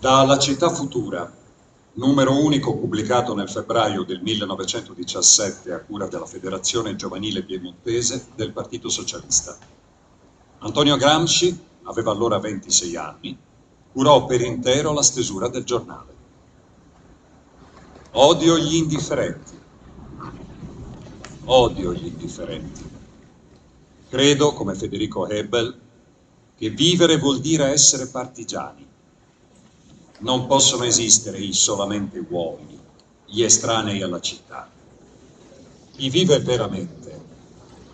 Da La città futura, numero unico pubblicato nel febbraio del 1917 a cura della Federazione Giovanile Piemontese del Partito Socialista. Antonio Gramsci, aveva allora 26 anni, curò per intero la stesura del giornale. Odio gli indifferenti. Odio gli indifferenti. Credo, come Federico Hebel, che vivere vuol dire essere partigiani. Non possono esistere i solamente uomini, gli estranei alla città. Chi vive veramente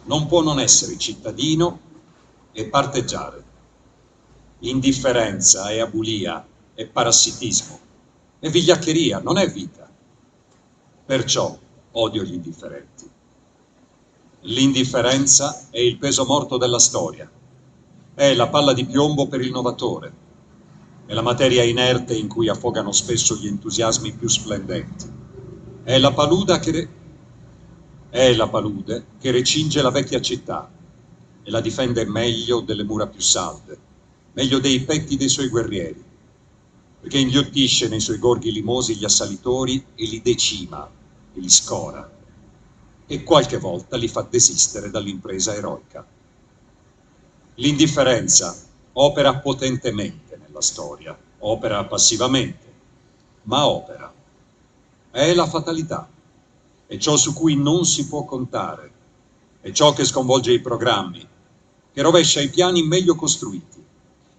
non può non essere cittadino e parteggiare. Indifferenza è abulia, è parassitismo, è vigliaccheria, non è vita. Perciò odio gli indifferenti. L'indifferenza è il peso morto della storia, è la palla di piombo per il novatore, è la materia inerte in cui affogano spesso gli entusiasmi più splendenti, è la palude che recinge la vecchia città e la difende meglio delle mura più salde, meglio dei petti dei suoi guerrieri, perché inghiottisce nei suoi gorghi limosi gli assalitori e li decima e li scora, e qualche volta li fa desistere dall'impresa eroica. L'indifferenza opera potentemente nella storia, opera passivamente, ma opera. È la fatalità, è ciò su cui non si può contare, è ciò che sconvolge i programmi, che rovescia i piani meglio costruiti,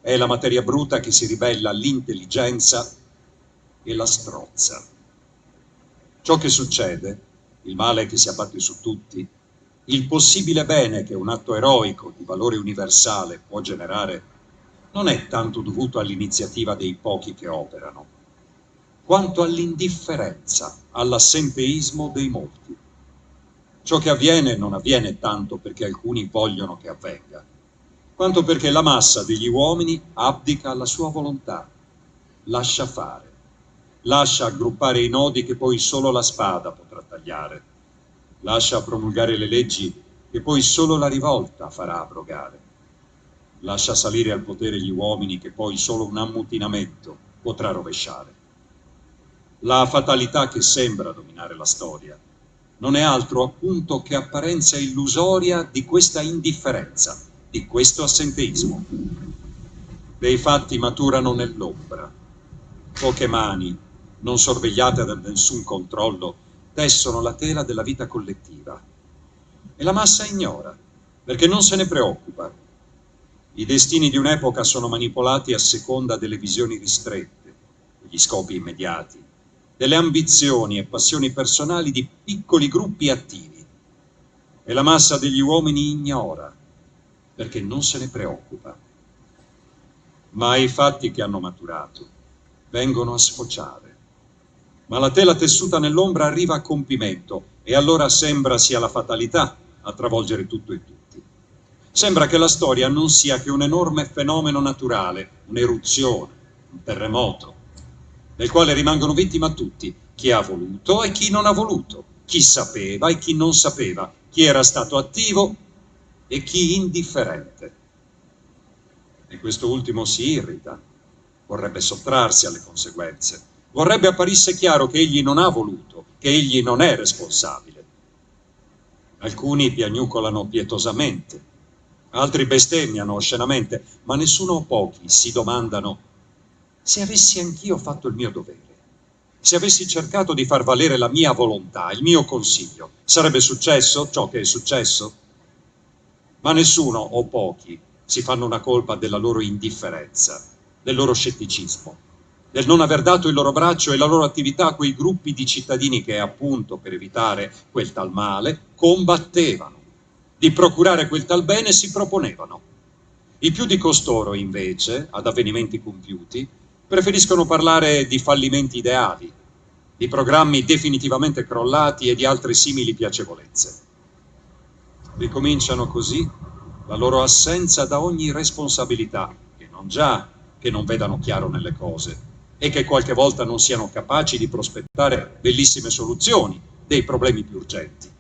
è la materia bruta che si ribella all'intelligenza e la strozza. Ciò che succede, il male che si abbatte su tutti, il possibile bene che un atto eroico di valore universale può generare, non è tanto dovuto all'iniziativa dei pochi che operano, quanto all'indifferenza, all'assenteismo dei molti. Ciò che avviene non avviene tanto perché alcuni vogliono che avvenga, quanto perché la massa degli uomini abdica alla sua volontà, lascia fare, lascia aggruppare i nodi che poi solo la spada potrà tagliare, lascia promulgare le leggi che poi solo la rivolta farà abrogare, lascia salire al potere gli uomini che poi solo un ammutinamento potrà rovesciare. La fatalità che sembra dominare la storia non è altro appunto che apparenza illusoria di questa indifferenza, di questo assenteismo. Dei fatti maturano nell'ombra. Poche mani, non sorvegliate da nessun controllo, tessono la tela della vita collettiva. E la massa ignora, perché non se ne preoccupa. I destini di un'epoca sono manipolati a seconda delle visioni ristrette, degli scopi immediati, delle ambizioni e passioni personali di piccoli gruppi attivi. E la massa degli uomini ignora, perché non se ne preoccupa. Ma i fatti che hanno maturato vengono a sfociare. Ma la tela tessuta nell'ombra arriva a compimento e allora sembra sia la fatalità a travolgere tutto e tutti. Sembra che la storia non sia che un enorme fenomeno naturale, un'eruzione, un terremoto, del quale rimangono vittime tutti, chi ha voluto e chi non ha voluto, chi sapeva e chi non sapeva, chi era stato attivo e chi indifferente. E questo ultimo si irrita, vorrebbe sottrarsi alle conseguenze, vorrebbe apparisse chiaro che egli non ha voluto, che egli non è responsabile. Alcuni piagnucolano pietosamente, altri bestemmiano oscenamente, ma nessuno o pochi si domandano: se avessi anch'io fatto il mio dovere, se avessi cercato di far valere la mia volontà, il mio consiglio, sarebbe successo ciò che è successo? Ma nessuno o pochi si fanno una colpa della loro indifferenza, del loro scetticismo, del non aver dato il loro braccio e la loro attività a quei gruppi di cittadini che, appunto, per evitare quel tal male, combattevano. Di procurare quel tal bene si proponevano. I più di costoro, invece, ad avvenimenti compiuti, preferiscono parlare di fallimenti ideali, di programmi definitivamente crollati e di altre simili piacevolezze. Ricominciano così la loro assenza da ogni responsabilità, che non già che non vedano chiaro nelle cose e che qualche volta non siano capaci di prospettare bellissime soluzioni dei problemi più urgenti,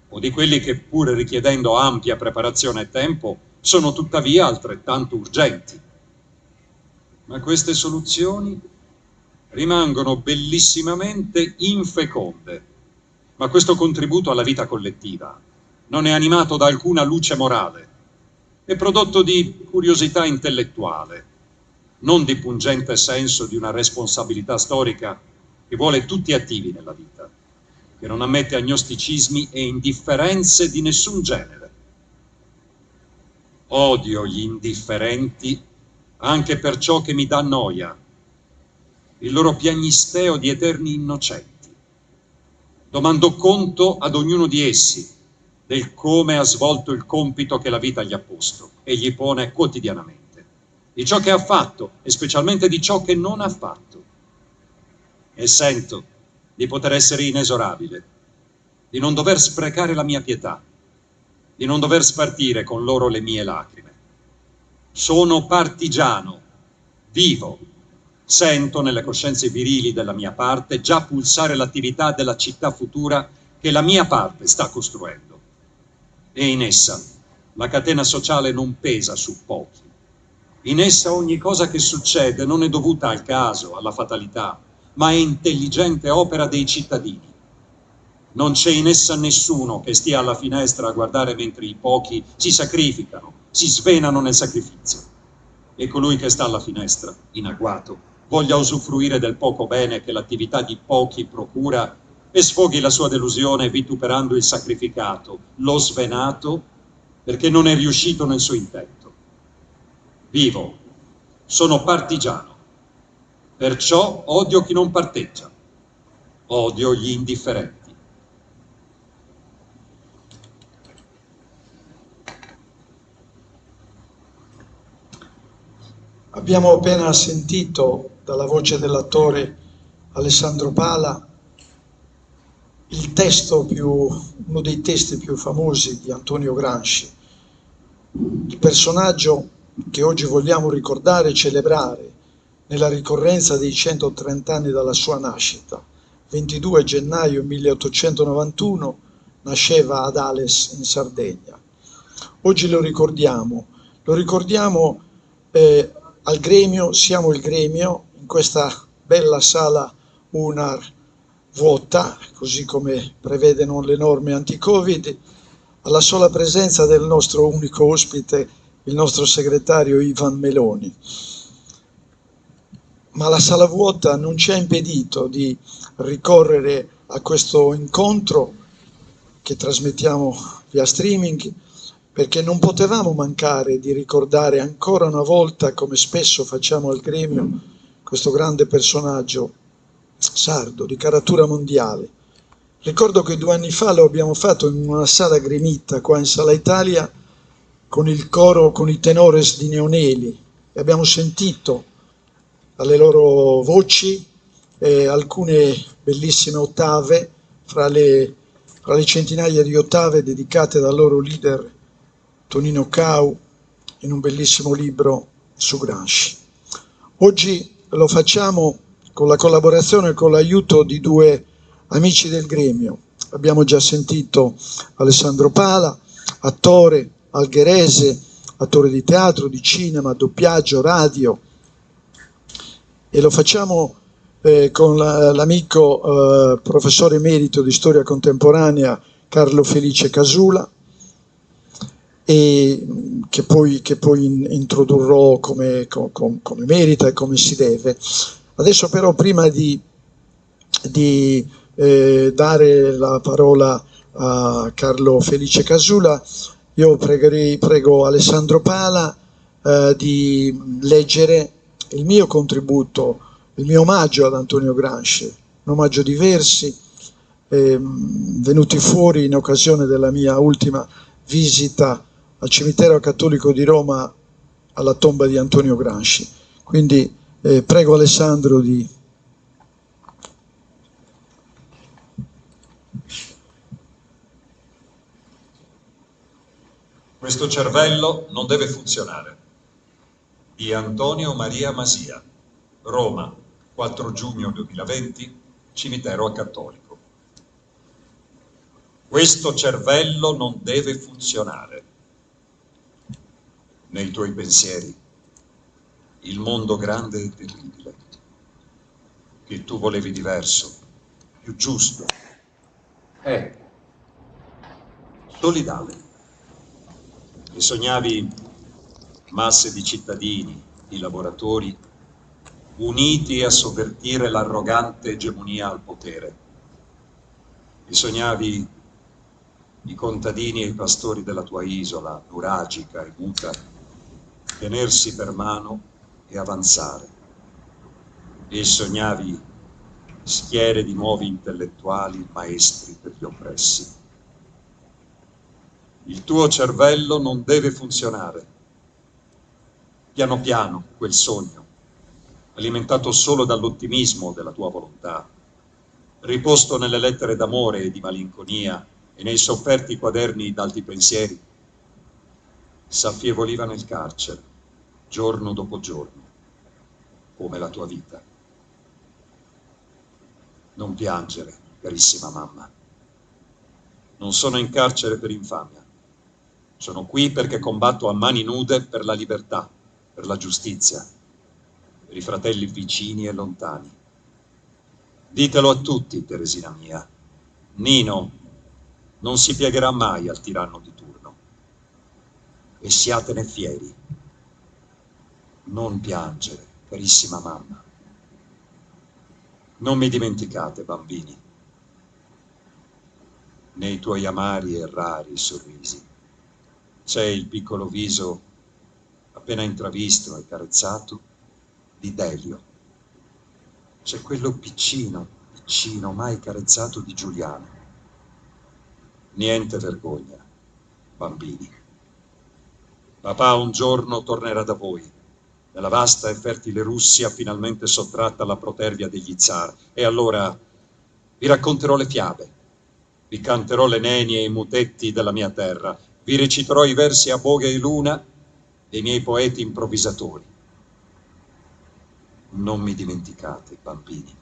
o di quelli che, pur richiedendo ampia preparazione e tempo, sono tuttavia altrettanto urgenti. Ma queste soluzioni rimangono bellissimamente infeconde, ma questo contributo alla vita collettiva non è animato da alcuna luce morale, è prodotto di curiosità intellettuale, non di pungente senso di una responsabilità storica che vuole tutti attivi nella vita, che non ammette agnosticismi e indifferenze di nessun genere. Odio gli indifferenti anche per ciò che mi dà noia, il loro piagnisteo di eterni innocenti. Domando conto ad ognuno di essi del come ha svolto il compito che la vita gli ha posto e gli pone quotidianamente, di ciò che ha fatto e specialmente di ciò che non ha fatto. E sento di poter essere inesorabile, di non dover sprecare la mia pietà, di non dover spartire con loro le mie lacrime. Sono partigiano, vivo, sento nelle coscienze virili della mia parte già pulsare l'attività della città futura che la mia parte sta costruendo. E in essa la catena sociale non pesa su pochi. In essa ogni cosa che succede non è dovuta al caso, alla fatalità, ma è intelligente opera dei cittadini. Non c'è in essa nessuno che stia alla finestra a guardare mentre i pochi si sacrificano, si svenano nel sacrificio. E colui che sta alla finestra, in agguato, voglia usufruire del poco bene che l'attività di pochi procura e sfoghi la sua delusione vituperando il sacrificato, lo svenato, perché non è riuscito nel suo intento. Vivo, sono partigiano, perciò odio chi non parteggia, odio gli indifferenti. Abbiamo appena sentito dalla voce dell'attore Alessandro Pala uno dei testi più famosi di Antonio Gramsci, il personaggio che oggi vogliamo ricordare e celebrare nella ricorrenza dei 130 anni dalla sua nascita. 22 gennaio 1891 nasceva ad Ales in Sardegna. Oggi lo ricordiamo al Gremio, siamo il Gremio, in questa bella sala UNAR vuota, così come prevedono le norme anti-Covid, alla sola presenza del nostro unico ospite, il nostro segretario Ivan Meloni. Ma la sala vuota non ci ha impedito di ricorrere a questo incontro che trasmettiamo via streaming, perché non potevamo mancare di ricordare ancora una volta, come spesso facciamo al Gremio, questo grande personaggio sardo di caratura mondiale. Ricordo che 2 anni fa lo abbiamo fatto in una sala gremita qua in Sala Italia con il coro, con i tenores di Neoneli, e abbiamo sentito alle loro voci alcune bellissime ottave fra le centinaia di ottave dedicate dal loro leader Tonino Cau in un bellissimo libro su Gramsci. Oggi lo facciamo con la collaborazione e con l'aiuto di 2 amici del Gremio. Abbiamo già sentito Alessandro Pala, attore algherese, attore di teatro, di cinema, doppiaggio, radio, e lo facciamo con l'amico professore emerito di storia contemporanea Carlo Felice Casula, e che poi introdurrò come merita e come si deve. Adesso però, prima di dare la parola a Carlo Felice Casula, io prego Alessandro Pala di leggere il mio contributo, il mio omaggio ad Antonio Gramsci, un omaggio di versi venuti fuori in occasione della mia ultima visita al cimitero cattolico di Roma alla tomba di Antonio Gramsci. Quindi prego Alessandro di... Questo cervello non deve funzionare. Di Antonio Maria Masia, Roma, 4 giugno 2020, cimitero cattolico. Questo cervello non deve funzionare. Nei tuoi pensieri, il mondo grande e terribile. che tu volevi diverso, più giusto, solidale, e sognavi masse di cittadini, di lavoratori, uniti a sovvertire l'arrogante egemonia al potere. E sognavi i contadini e i pastori della tua isola, nuragica e muta, tenersi per mano e avanzare. E sognavi schiere di nuovi intellettuali, maestri per gli oppressi. Il tuo cervello non deve funzionare. Piano piano quel sogno, alimentato solo dall'ottimismo della tua volontà, riposto nelle lettere d'amore e di malinconia e nei sofferti quaderni d'alti pensieri, s'affievoliva nel carcere, giorno dopo giorno, come la tua vita. Non piangere, carissima mamma. Non sono in carcere per infamia. Sono qui perché combatto a mani nude per la libertà, per la giustizia, per i fratelli vicini e lontani. Ditelo a tutti, Teresina mia. Nino non si piegherà mai al tiranno di turno. E siatene fieri. Non piangere, carissima mamma. Non mi dimenticate, bambini, nei tuoi amari e rari sorrisi. C'è il piccolo viso appena intravisto e carezzato di Delio. C'è quello piccino, piccino, mai carezzato di Giuliano. Niente vergogna, bambini. Papà un giorno tornerà da voi, nella vasta e fertile Russia finalmente sottratta alla protervia degli zar. E allora vi racconterò le fiabe, vi canterò le nenie e i mutetti della mia terra, vi reciterò i versi a Boga e Luna dei miei poeti improvvisatori. Non mi dimenticate, bambini.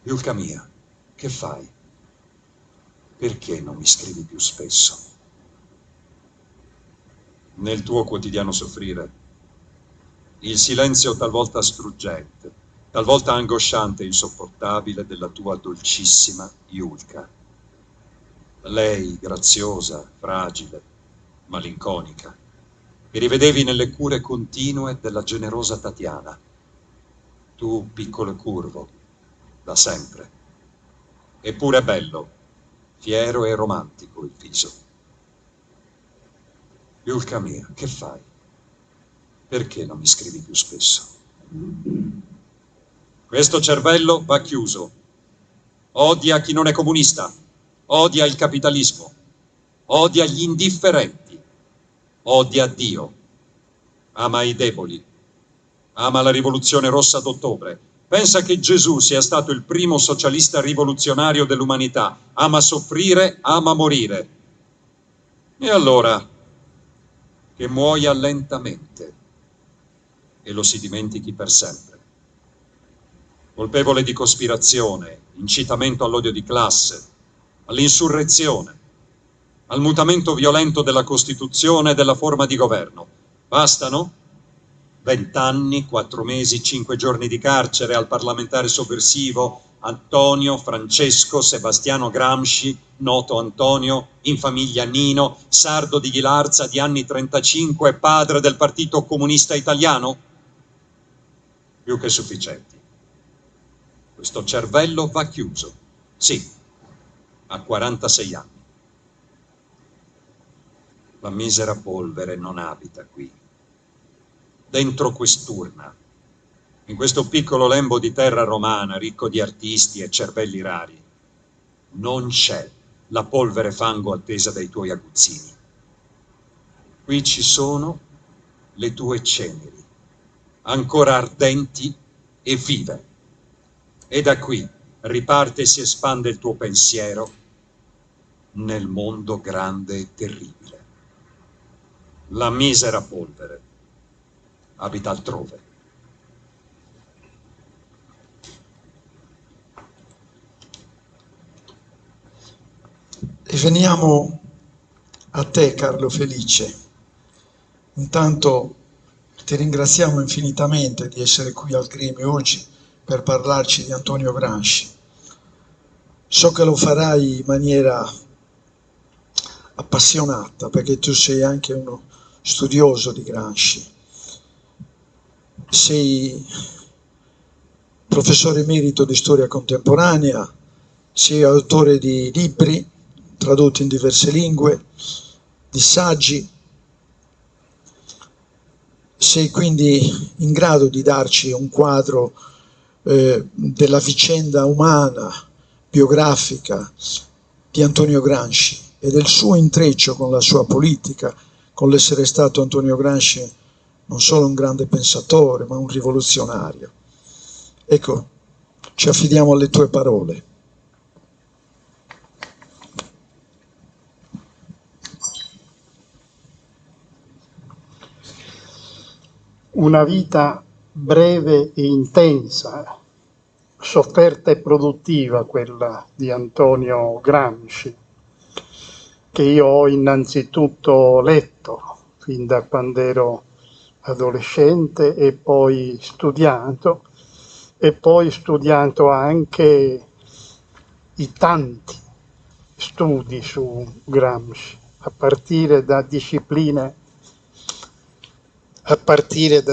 Iulka mia, che fai? Perché non mi scrivi più spesso? Nel tuo quotidiano soffrire, il silenzio talvolta struggente, talvolta angosciante e insopportabile della tua dolcissima Iulka. Lei, graziosa, fragile, malinconica, che rivedevi nelle cure continue della generosa Tatiana. Tu, piccolo e curvo, da sempre. Eppure bello, fiero e romantico il viso. Iulka mia, che fai? Perché non mi scrivi più spesso? Questo cervello va chiuso. Odia chi non è comunista, odia il capitalismo, odia gli indifferenti, odia Dio, ama i deboli, ama la rivoluzione rossa d'ottobre, pensa che Gesù sia stato il primo socialista rivoluzionario dell'umanità, ama soffrire, ama morire. E allora che muoia lentamente e lo si dimentichi per sempre. Colpevole di cospirazione, incitamento all'odio di classe, all'insurrezione, al mutamento violento della Costituzione e della forma di governo. Bastano 20 anni, 4 mesi, 5 giorni di carcere al parlamentare sovversivo Antonio Francesco Sebastiano Gramsci, noto Antonio, in famiglia Nino, sardo di Ghilarza di anni 35, padre del Partito Comunista Italiano? Più che sufficienti. Questo cervello va chiuso, sì, a 46 anni. La misera polvere non abita qui. Dentro quest'urna, in questo piccolo lembo di terra romana, ricco di artisti e cervelli rari, non c'è la polvere fango attesa dai tuoi aguzzini. Qui ci sono le tue ceneri, ancora ardenti e vive. E da qui riparte e si espande il tuo pensiero nel mondo grande e terribile. La misera polvere abita altrove. E veniamo a te, Carlo Felice. Intanto Ti ringraziamo infinitamente di essere qui al Gremio oggi per parlarci di Antonio Gramsci. So che lo farai in maniera appassionata, perché tu sei anche uno studioso di Gramsci. Sei professore emerito di storia contemporanea, sei autore di libri tradotti in diverse lingue, di saggi. Sei quindi in grado di darci un quadro della vicenda umana, biografica di Antonio Gramsci e del suo intreccio con la sua politica, con l'essere stato Antonio Gramsci non solo un grande pensatore, ma un rivoluzionario. Ecco, ci affidiamo alle tue parole. Una vita breve e intensa, sofferta e produttiva, quella di Antonio Gramsci, che io ho innanzitutto letto fin da quando ero adolescente e poi studiato anche i tanti studi su Gramsci, a partire da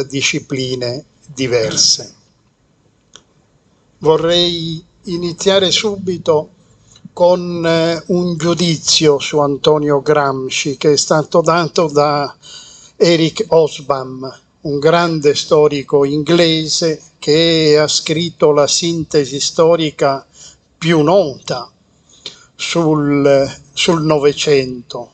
discipline diverse. Vorrei iniziare subito con un giudizio su Antonio Gramsci che è stato dato da Eric Hobsbawm, un grande storico inglese che ha scritto la sintesi storica più nota sul Novecento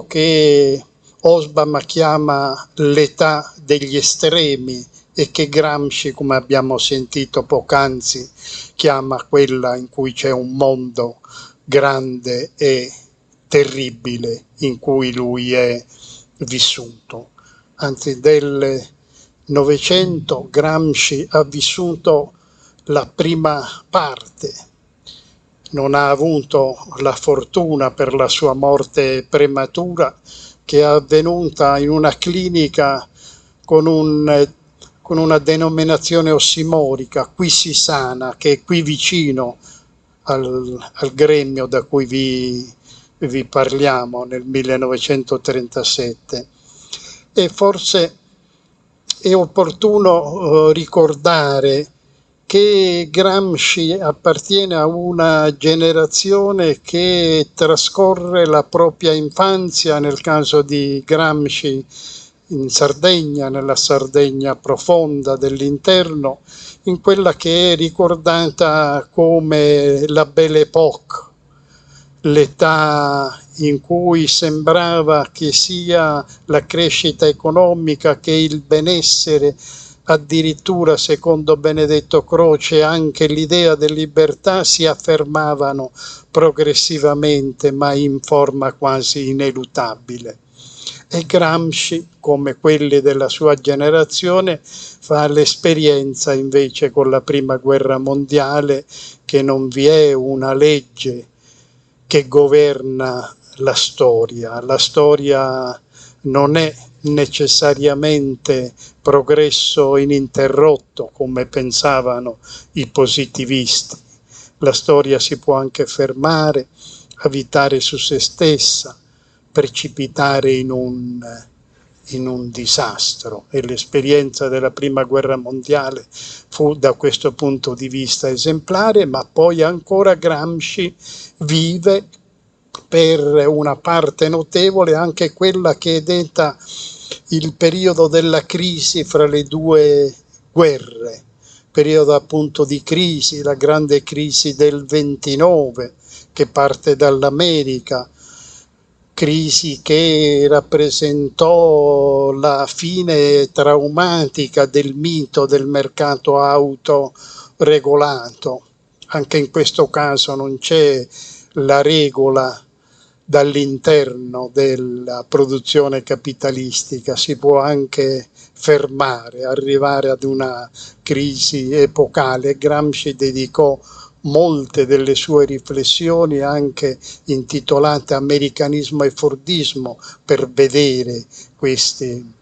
che Hobsbawm chiama l'età degli estremi e che Gramsci, come abbiamo sentito poc'anzi, chiama quella in cui c'è un mondo grande e terribile in cui lui è vissuto. Anzi, del Novecento Gramsci ha vissuto la prima parte. Non ha avuto la fortuna per la sua morte prematura, che è avvenuta in una clinica con una denominazione ossimorica, Qui si sana, che è qui vicino al Gremio da cui vi parliamo nel 1937. E forse è opportuno ricordare che Gramsci appartiene a una generazione che trascorre la propria infanzia, nel caso di Gramsci in Sardegna, nella Sardegna profonda dell'interno, in quella che è ricordata come la Belle Époque, l'età in cui sembrava che sia la crescita economica, che il benessere, addirittura secondo Benedetto Croce anche l'idea di libertà si affermavano progressivamente ma in forma quasi ineluttabile. E Gramsci, come quelli della sua generazione, fa l'esperienza invece con la Prima Guerra Mondiale che non vi è una legge che governa la storia. La storia non è necessariamente progresso ininterrotto come pensavano i positivisti. La storia si può anche fermare, avvitare su se stessa, precipitare in un disastro, e l'esperienza della Prima Guerra Mondiale fu da questo punto di vista esemplare, ma poi ancora Gramsci vive per una parte notevole anche quella che è detta il periodo della crisi fra le due guerre, periodo appunto di crisi, la grande crisi del 29 che parte dall'America, crisi che rappresentò la fine traumatica del mito del mercato autoregolato. Anche in questo caso non c'è la regola dall'interno della produzione capitalistica, si può anche fermare, arrivare ad una crisi epocale. Gramsci dedicò molte delle sue riflessioni anche intitolate Americanismo e Fordismo per vedere questi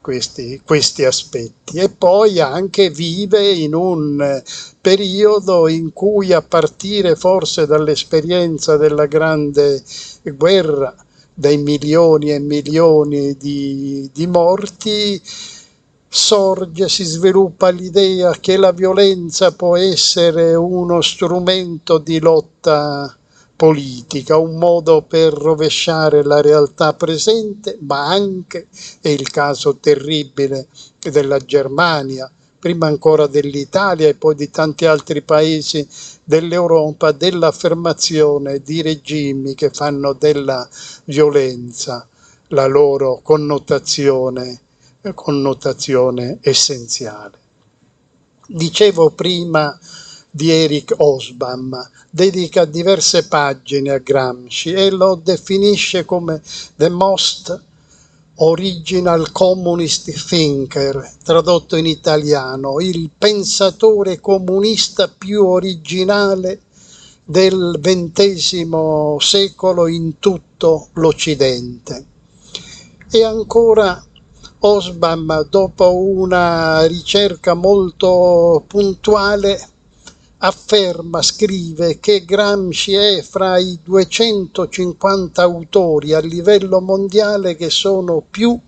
questi aspetti. E poi anche vive in un periodo in cui, a partire forse dall'esperienza della Grande Guerra, dai milioni e milioni di morti, si sviluppa l'idea che la violenza può essere uno strumento di lotta politica, un modo per rovesciare la realtà presente, ma anche, è il caso terribile della Germania, prima ancora dell'Italia e poi di tanti altri paesi dell'Europa, dell'affermazione di regimi che fanno della violenza la loro connotazione essenziale. Dicevo prima di Eric Hobsbawm, dedica diverse pagine a Gramsci e lo definisce come the most original communist thinker, tradotto in italiano, il pensatore comunista più originale del XX secolo in tutto l'Occidente. E ancora Hobsbawm, dopo una ricerca molto puntuale, scrive che Gramsci è fra i 250 autori a livello mondiale che sono più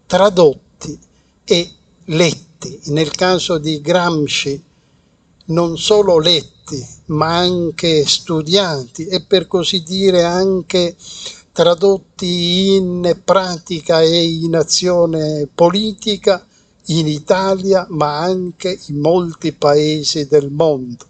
tradotti e letti. Nel caso di Gramsci non solo letti, ma anche studiati e, per così dire, anche tradotti in pratica e in azione politica in Italia, ma anche in molti paesi del mondo,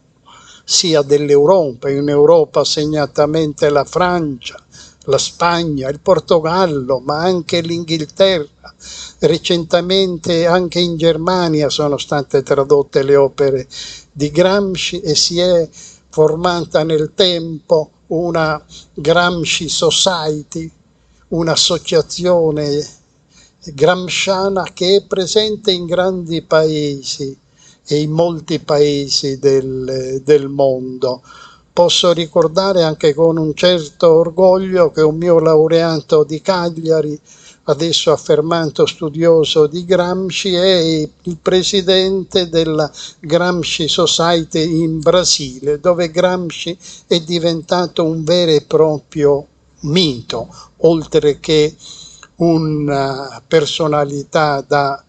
sia dell'Europa, in Europa segnatamente la Francia, la Spagna, il Portogallo, ma anche l'Inghilterra. Recentemente anche in Germania sono state tradotte le opere di Gramsci e si è formata nel tempo una Gramsci Society, un'associazione gramsciana che è presente in grandi paesi e in molti paesi del mondo. Posso ricordare anche con un certo orgoglio che un mio laureato di Cagliari, adesso affermato studioso di Gramsci, è il presidente della Gramsci Society in Brasile, dove Gramsci è diventato un vero e proprio mito, oltre che una personalità da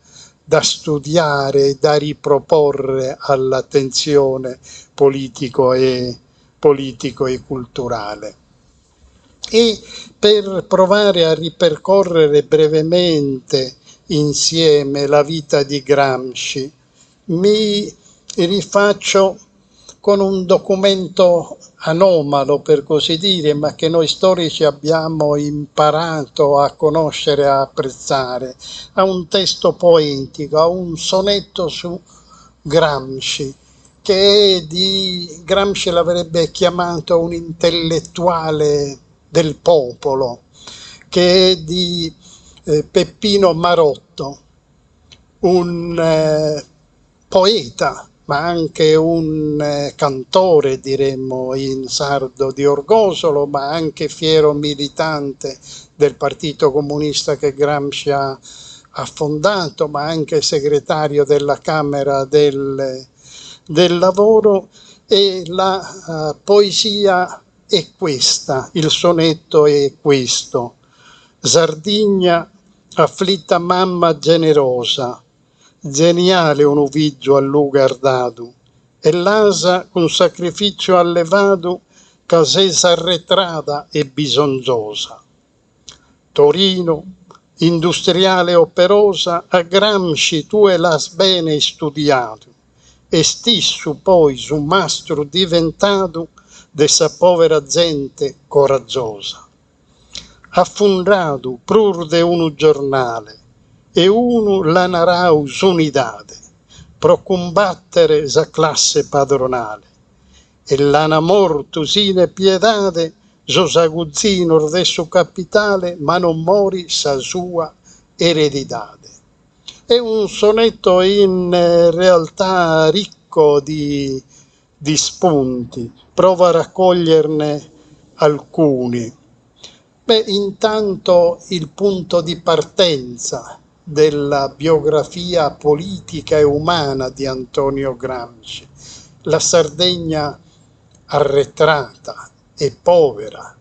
studiare, da riproporre all'attenzione politico e culturale. E per provare a ripercorrere brevemente insieme la vita di Gramsci, mi rifaccio con un documento anomalo, per così dire, ma che noi storici abbiamo imparato a conoscere e a apprezzare, a un testo poetico, a un sonetto su Gramsci, che Gramsci l'avrebbe chiamato un intellettuale del popolo, che è di Peppino Marotto, un poeta, ma anche un cantore, diremmo in sardo, di Orgosolo, ma anche fiero militante del Partito Comunista che Gramsci ha fondato, ma anche segretario della Camera del Lavoro. E la poesia è questa, il sonetto è questo: Sardigna, afflitta mamma generosa, geniale un uviggio a lugar dadu, e l'asa con sacrificio allevadu, casesa arretrada e bisonzosa. Torino, industriale operosa, a Gramsci tu e l'has bene studiato, e stissu poi su mastro diventato dessa povera gente coraggiosa. Affundadu prur de unu giornale, e unu la narau s'unidade, pro combattere sa classe padronale, e l'anamor tusine piedade, so saguzzino de su capitale, ma non mori sa sua ereditade. È un sonetto in realtà ricco di spunti, provo a raccoglierne alcuni. Intanto il punto di partenza della biografia politica e umana di Antonio Gramsci. La Sardegna arretrata e povera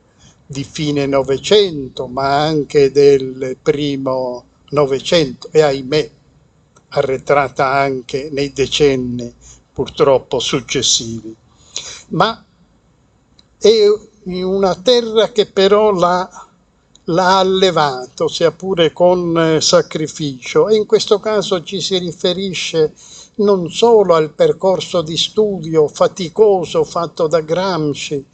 di fine Novecento, ma anche del primo Novecento e ahimè arretrata anche nei decenni purtroppo successivi. Ma è una terra che però l'ha allevato, sia pure con sacrificio, e in questo caso ci si riferisce non solo al percorso di studio faticoso fatto da Gramsci,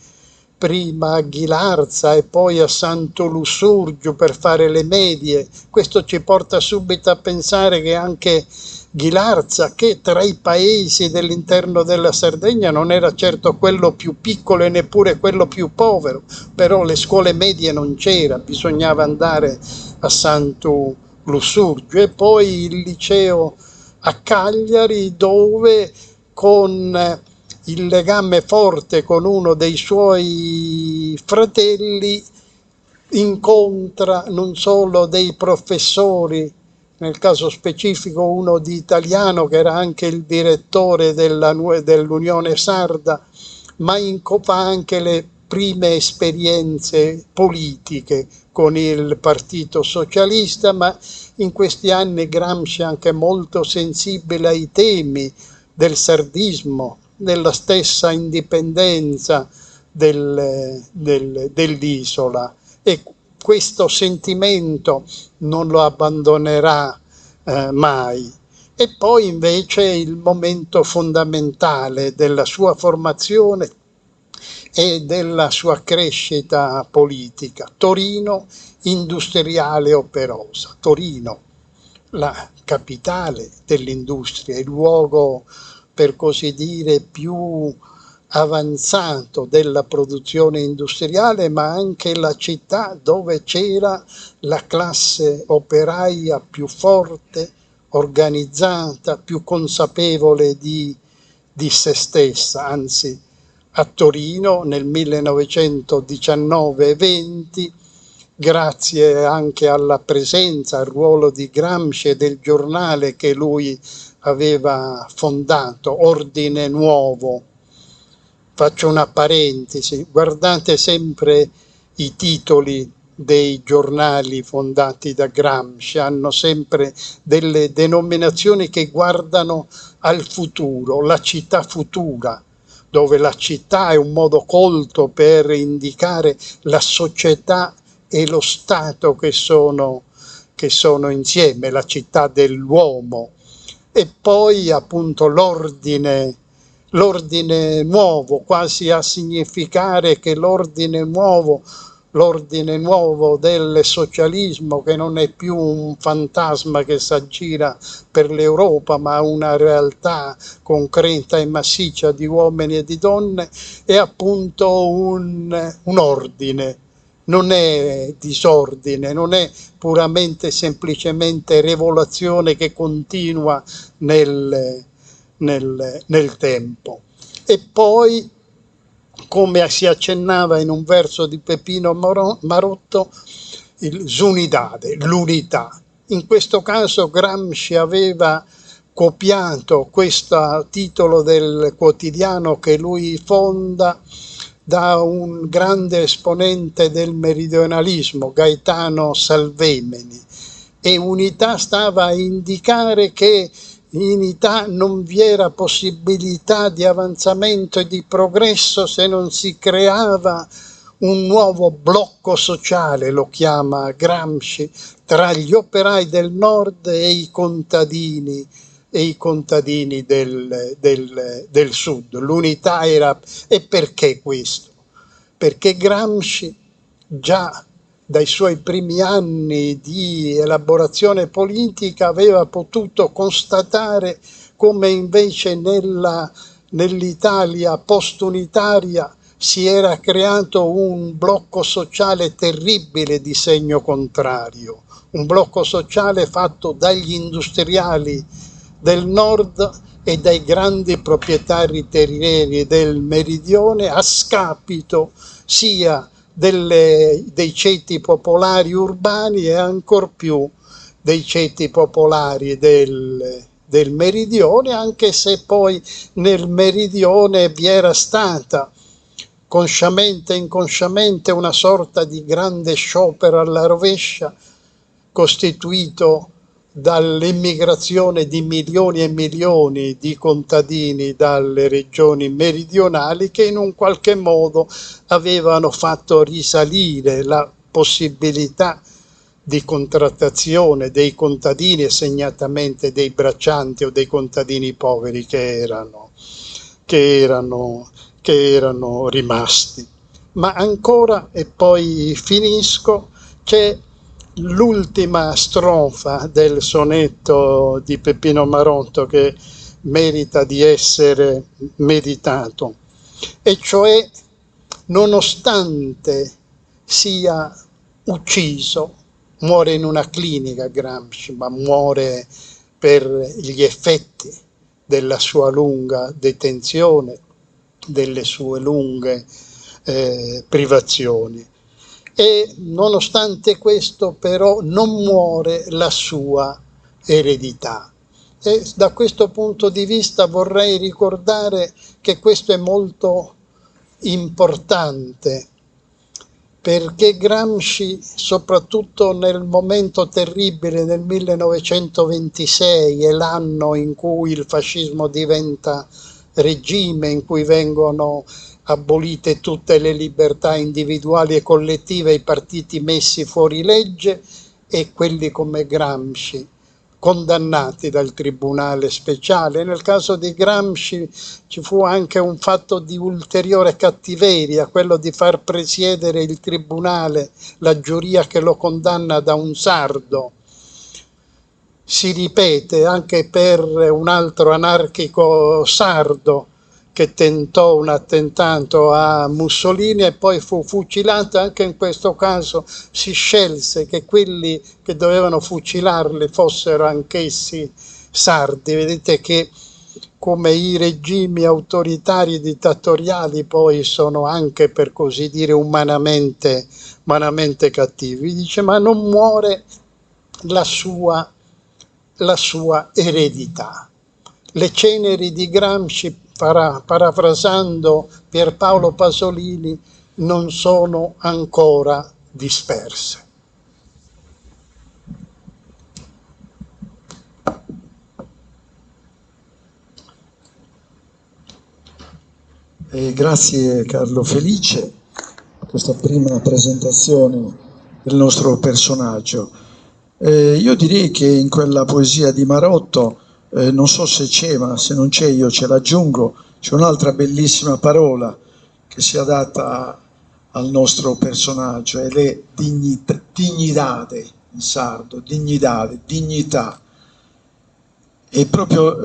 prima a Ghilarza e poi a Santo Lussurgiu per fare le medie. Questo ci porta subito a pensare che anche Ghilarza, che tra i paesi dell'interno della Sardegna non era certo quello più piccolo e neppure quello più povero, però le scuole medie non c'era, bisognava andare a Santo Lussurgiu, e poi il liceo a Cagliari, dove con il legame forte con uno dei suoi fratelli incontra non solo dei professori, nel caso specifico uno di italiano che era anche il direttore dell'Unione Sarda, ma fa anche le prime esperienze politiche con il Partito Socialista, ma in questi anni Gramsci è anche molto sensibile ai temi del sardismo, della stessa indipendenza dell'isola, e questo sentimento non lo abbandonerà mai. E poi invece il momento fondamentale della sua formazione e della sua crescita politica: Torino industriale operosa. Torino, la capitale dell'industria, il luogo per così dire più avanzato della produzione industriale, ma anche la città dove c'era la classe operaia più forte, organizzata, più consapevole di se stessa. Anzi, a Torino nel 1919-20, grazie anche alla presenza, al ruolo di Gramsci e del giornale che lui aveva fondato, Ordine Nuovo. Faccio una parentesi: guardate sempre i titoli dei giornali fondati da Gramsci, hanno sempre delle denominazioni che guardano al futuro, la città futura, dove la città è un modo colto per indicare la società e lo Stato che sono insieme, la città dell'uomo. E poi appunto l'ordine nuovo, quasi a significare che l'ordine nuovo del socialismo, che non è più un fantasma che s'aggira per l'Europa, ma una realtà concreta e massiccia di uomini e di donne, è appunto un ordine. Non è disordine, non è puramente semplicemente rivoluzione che continua nel tempo. E poi, come si accennava in un verso di Peppino Marotto, il Zunidade, l'unità. In questo caso Gramsci aveva copiato questo titolo del quotidiano che lui fonda da un grande esponente del meridionalismo, Gaetano Salvemini, e unità stava a indicare che in unità non vi era possibilità di avanzamento e di progresso se non si creava un nuovo blocco sociale, lo chiama Gramsci, tra gli operai del nord e i contadini del sud. L'unità era... E perché questo? Perché Gramsci, già dai suoi primi anni di elaborazione politica, aveva potuto constatare come invece nell'Italia post-unitaria si era creato un blocco sociale terribile di segno contrario, un blocco sociale fatto dagli industriali del nord e dai grandi proprietari terrieri del meridione, a scapito sia dei ceti popolari urbani e ancor più dei ceti popolari del meridione, anche se poi nel meridione vi era stata consciamente e inconsciamente una sorta di grande sciopero alla rovescia, costituito dall'immigrazione di milioni e milioni di contadini dalle regioni meridionali, che in un qualche modo avevano fatto risalire la possibilità di contrattazione dei contadini e segnatamente dei braccianti o dei contadini poveri che erano rimasti. Ma ancora, e poi finisco, c'è l'ultima strofa del sonetto di Peppino Marotto che merita di essere meditato, e cioè: nonostante sia ucciso, muore in una clinica Gramsci, ma muore per gli effetti della sua lunga detenzione, delle sue lunghe privazioni. E nonostante questo però non muore la sua eredità. E da questo punto di vista vorrei ricordare che questo è molto importante, perché Gramsci, soprattutto nel momento terribile del 1926, è l'anno in cui il fascismo diventa regime, in cui vengono abolite tutte le libertà individuali e collettive, i partiti messi fuori legge, e quelli come Gramsci condannati dal Tribunale Speciale. Nel caso di Gramsci ci fu anche un fatto di ulteriore cattiveria, quello di far presiedere il Tribunale, la giuria che lo condanna, da un sardo. Si ripete anche per un altro anarchico sardo che tentò un attentato a Mussolini e poi fu fucilato. Anche in questo caso si scelse che quelli che dovevano fucilarli fossero anch'essi sardi. Vedete che come i regimi autoritari dittatoriali poi sono anche, per così dire, umanamente cattivi. Dice: ma non muore la sua eredità. Le ceneri di Gramsci, parafrasando Pierpaolo Pasolini, non sono ancora disperse. Grazie Carlo Felice per questa prima presentazione del nostro personaggio. Io direi che in quella poesia di Marotto, non so se c'è, ma se non c'è io ce l'aggiungo, c'è un'altra bellissima parola che si adatta al nostro personaggio, ed è dignidade in sardo, dignità. E proprio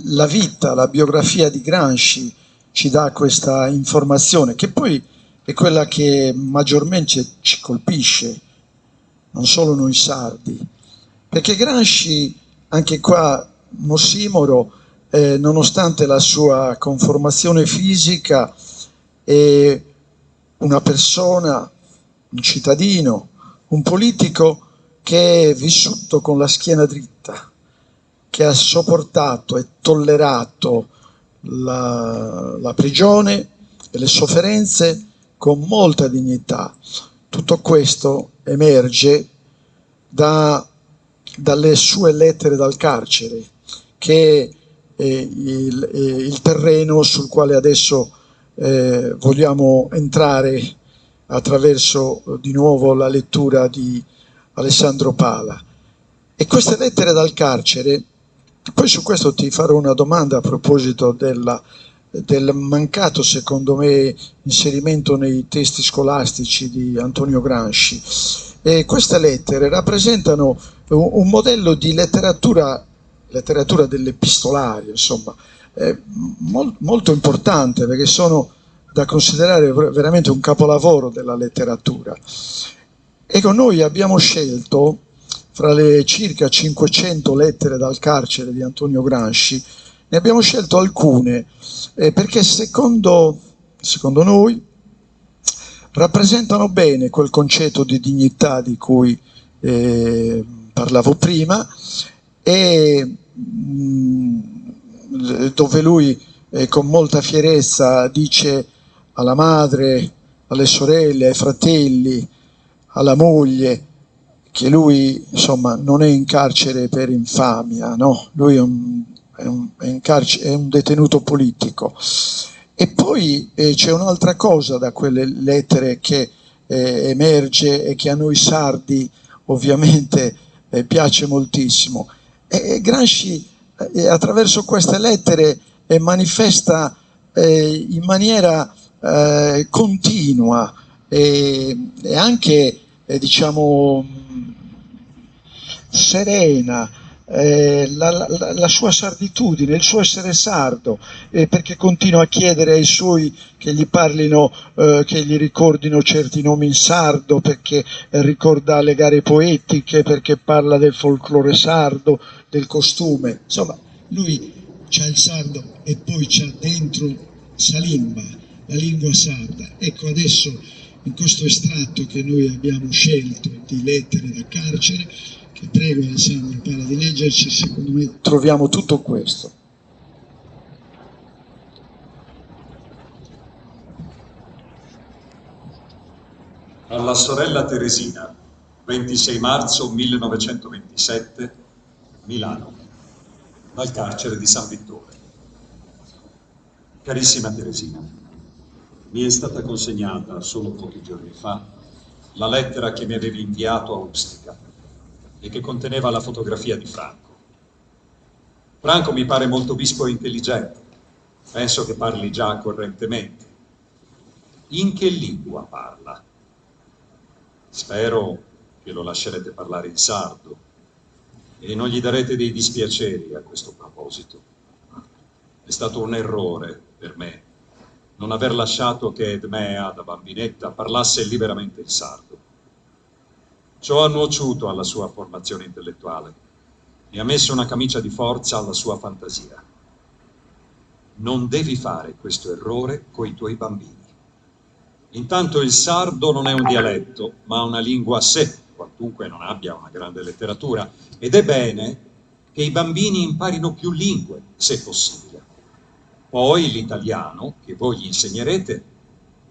la vita, la biografia di Gramsci ci dà questa informazione, che poi è quella che maggiormente ci colpisce, non solo noi sardi, perché Gramsci, anche qua un ossimoro, nonostante la sua conformazione fisica, è una persona, un cittadino, un politico che è vissuto con la schiena dritta, che ha sopportato e tollerato la prigione e le sofferenze con molta dignità. Tutto questo emerge dalle sue lettere dal carcere, che è il terreno sul quale adesso vogliamo entrare attraverso di nuovo la lettura di Alessandro Pala. E queste lettere dal carcere, poi su questo ti farò una domanda a proposito del mancato, secondo me, inserimento nei testi scolastici di Antonio Gramsci. Queste lettere rappresentano un modello di letteratura dell'epistolario, insomma, molto importante, perché sono da considerare veramente un capolavoro della letteratura. Ecco, noi abbiamo scelto, fra le circa 500 lettere dal carcere di Antonio Gramsci, ne abbiamo scelto alcune, perché secondo noi rappresentano bene quel concetto di dignità di cui parlavo prima, e dove lui con molta fierezza dice alla madre, alle sorelle, ai fratelli, alla moglie, che lui insomma non è in carcere per infamia, no? Lui è un detenuto politico. E poi c'è un'altra cosa da quelle lettere che emerge e che a noi sardi ovviamente piace moltissimo. Gramsci attraverso queste lettere manifesta in maniera continua e anche diciamo serena la sua sarditudine, il suo essere sardo, perché continua a chiedere ai suoi che gli parlino, che gli ricordino certi nomi in sardo, perché ricorda le gare poetiche, perché parla del folklore sardo, del costume. Insomma, lui c'ha il sardo e poi c'ha dentro Salimba, la lingua sarda. Ecco, adesso in questo estratto che noi abbiamo scelto di lettere da carcere, che prego Alessandro Pala di leggerci, secondo me troviamo tutto questo. Alla sorella Teresina, 26 marzo 1927, Milano, dal carcere di San Vittore. Carissima Teresina, mi è stata consegnata solo pochi giorni fa la lettera che mi avevi inviato a Ustica e che conteneva la fotografia di Franco. Franco mi pare molto vispo e intelligente. Penso che parli già correntemente. In che lingua parla? Spero che lo lascerete parlare in sardo e non gli darete dei dispiaceri a questo proposito. È stato un errore per me non aver lasciato che Edmea, da bambinetta, parlasse liberamente il sardo. Ciò ha nuociuto alla sua formazione intellettuale e ha messo una camicia di forza alla sua fantasia. Non devi fare questo errore coi tuoi bambini. Intanto il sardo non è un dialetto, ma una lingua a sé, quantunque non abbia una grande letteratura, ed è bene che i bambini imparino più lingue, se possibile. Poi l'italiano, che voi gli insegnerete,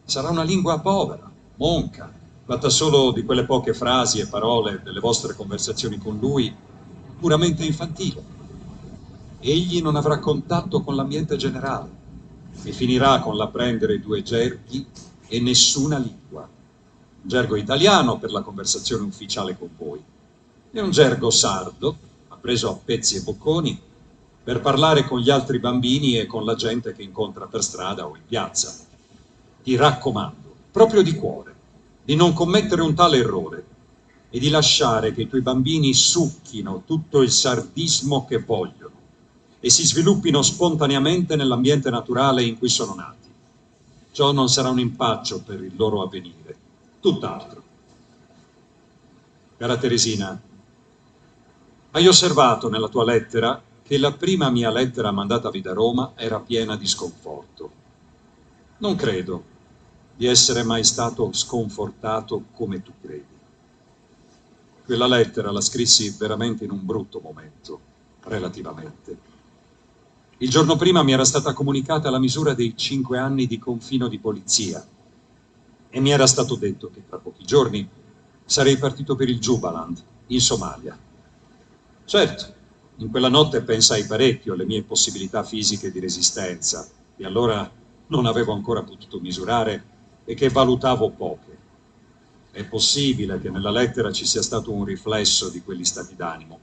sarà una lingua povera, monca, fatta solo di quelle poche frasi e parole delle vostre conversazioni con lui, puramente infantile. Egli non avrà contatto con l'ambiente generale e finirà con l'apprendere 2 gerghi e nessuna lingua. Un gergo italiano per la conversazione ufficiale con voi e un gergo sardo, appreso a pezzi e bocconi, per parlare con gli altri bambini e con la gente che incontra per strada o in piazza. Ti raccomando, proprio di cuore, di non commettere un tale errore e di lasciare che i tuoi bambini succhino tutto il sardismo che vogliono e si sviluppino spontaneamente nell'ambiente naturale in cui sono nati. Ciò non sarà un impaccio per il loro avvenire, tutt'altro. Cara Teresina, hai osservato nella tua lettera che la prima mia lettera mandatavi da Roma era piena di sconforto. Non credo di essere mai stato sconfortato come tu credi. Quella lettera la scrissi veramente in un brutto momento, relativamente. Il giorno prima mi era stata comunicata la misura dei 5 anni di confino di polizia e mi era stato detto che tra pochi giorni sarei partito per il Jubaland, in Somalia. Certo, in quella notte pensai parecchio alle mie possibilità fisiche di resistenza, e allora non avevo ancora potuto misurare e che valutavo poche. È possibile che nella lettera ci sia stato un riflesso di quegli stati d'animo.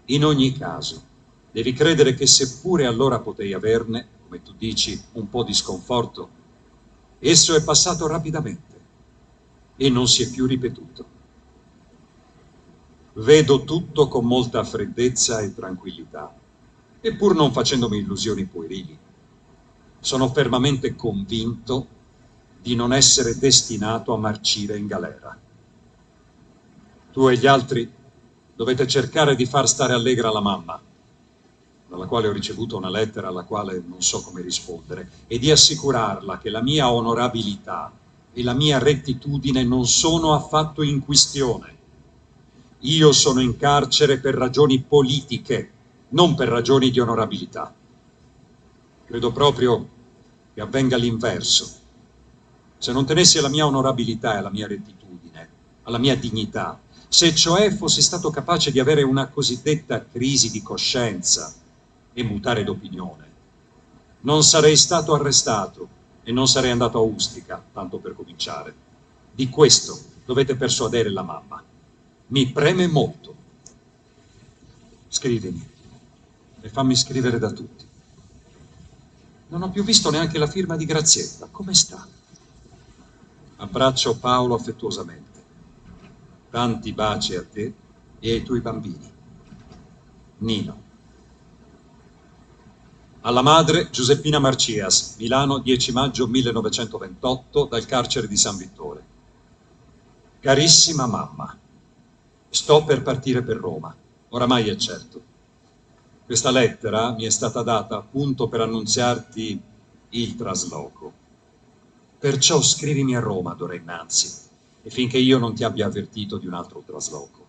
In ogni caso, devi credere che seppure allora potei averne, come tu dici, un po' di sconforto, esso è passato rapidamente e non si è più ripetuto. Vedo tutto con molta freddezza e tranquillità, e pur non facendomi illusioni puerili, sono fermamente convinto di non essere destinato a marcire in galera. Tu e gli altri dovete cercare di far stare allegra la mamma, dalla quale ho ricevuto una lettera alla quale non so come rispondere, e di assicurarla che la mia onorabilità e la mia rettitudine non sono affatto in questione. Io sono in carcere per ragioni politiche, non per ragioni di onorabilità. Credo proprio che avvenga l'inverso. Se non tenessi alla mia onorabilità e alla mia rettitudine, alla mia dignità, se cioè fossi stato capace di avere una cosiddetta crisi di coscienza e mutare d'opinione, non sarei stato arrestato e non sarei andato a Ustica, tanto per cominciare. Di questo dovete persuadere la mamma. Mi preme molto. Scrivimi e fammi scrivere da tutti. Non ho più visto neanche la firma di Graziella. Come sta? Abbraccio Paolo affettuosamente. Tanti baci a te e ai tuoi bambini. Nino. Alla madre Giuseppina Marcias, Milano, 10 maggio 1928, dal carcere di San Vittore. Carissima mamma, sto per partire per Roma, oramai è certo. Questa lettera mi è stata data appunto per annunziarti il trasloco. Perciò scrivimi a Roma d'ora innanzi, e finché io non ti abbia avvertito di un altro trasloco.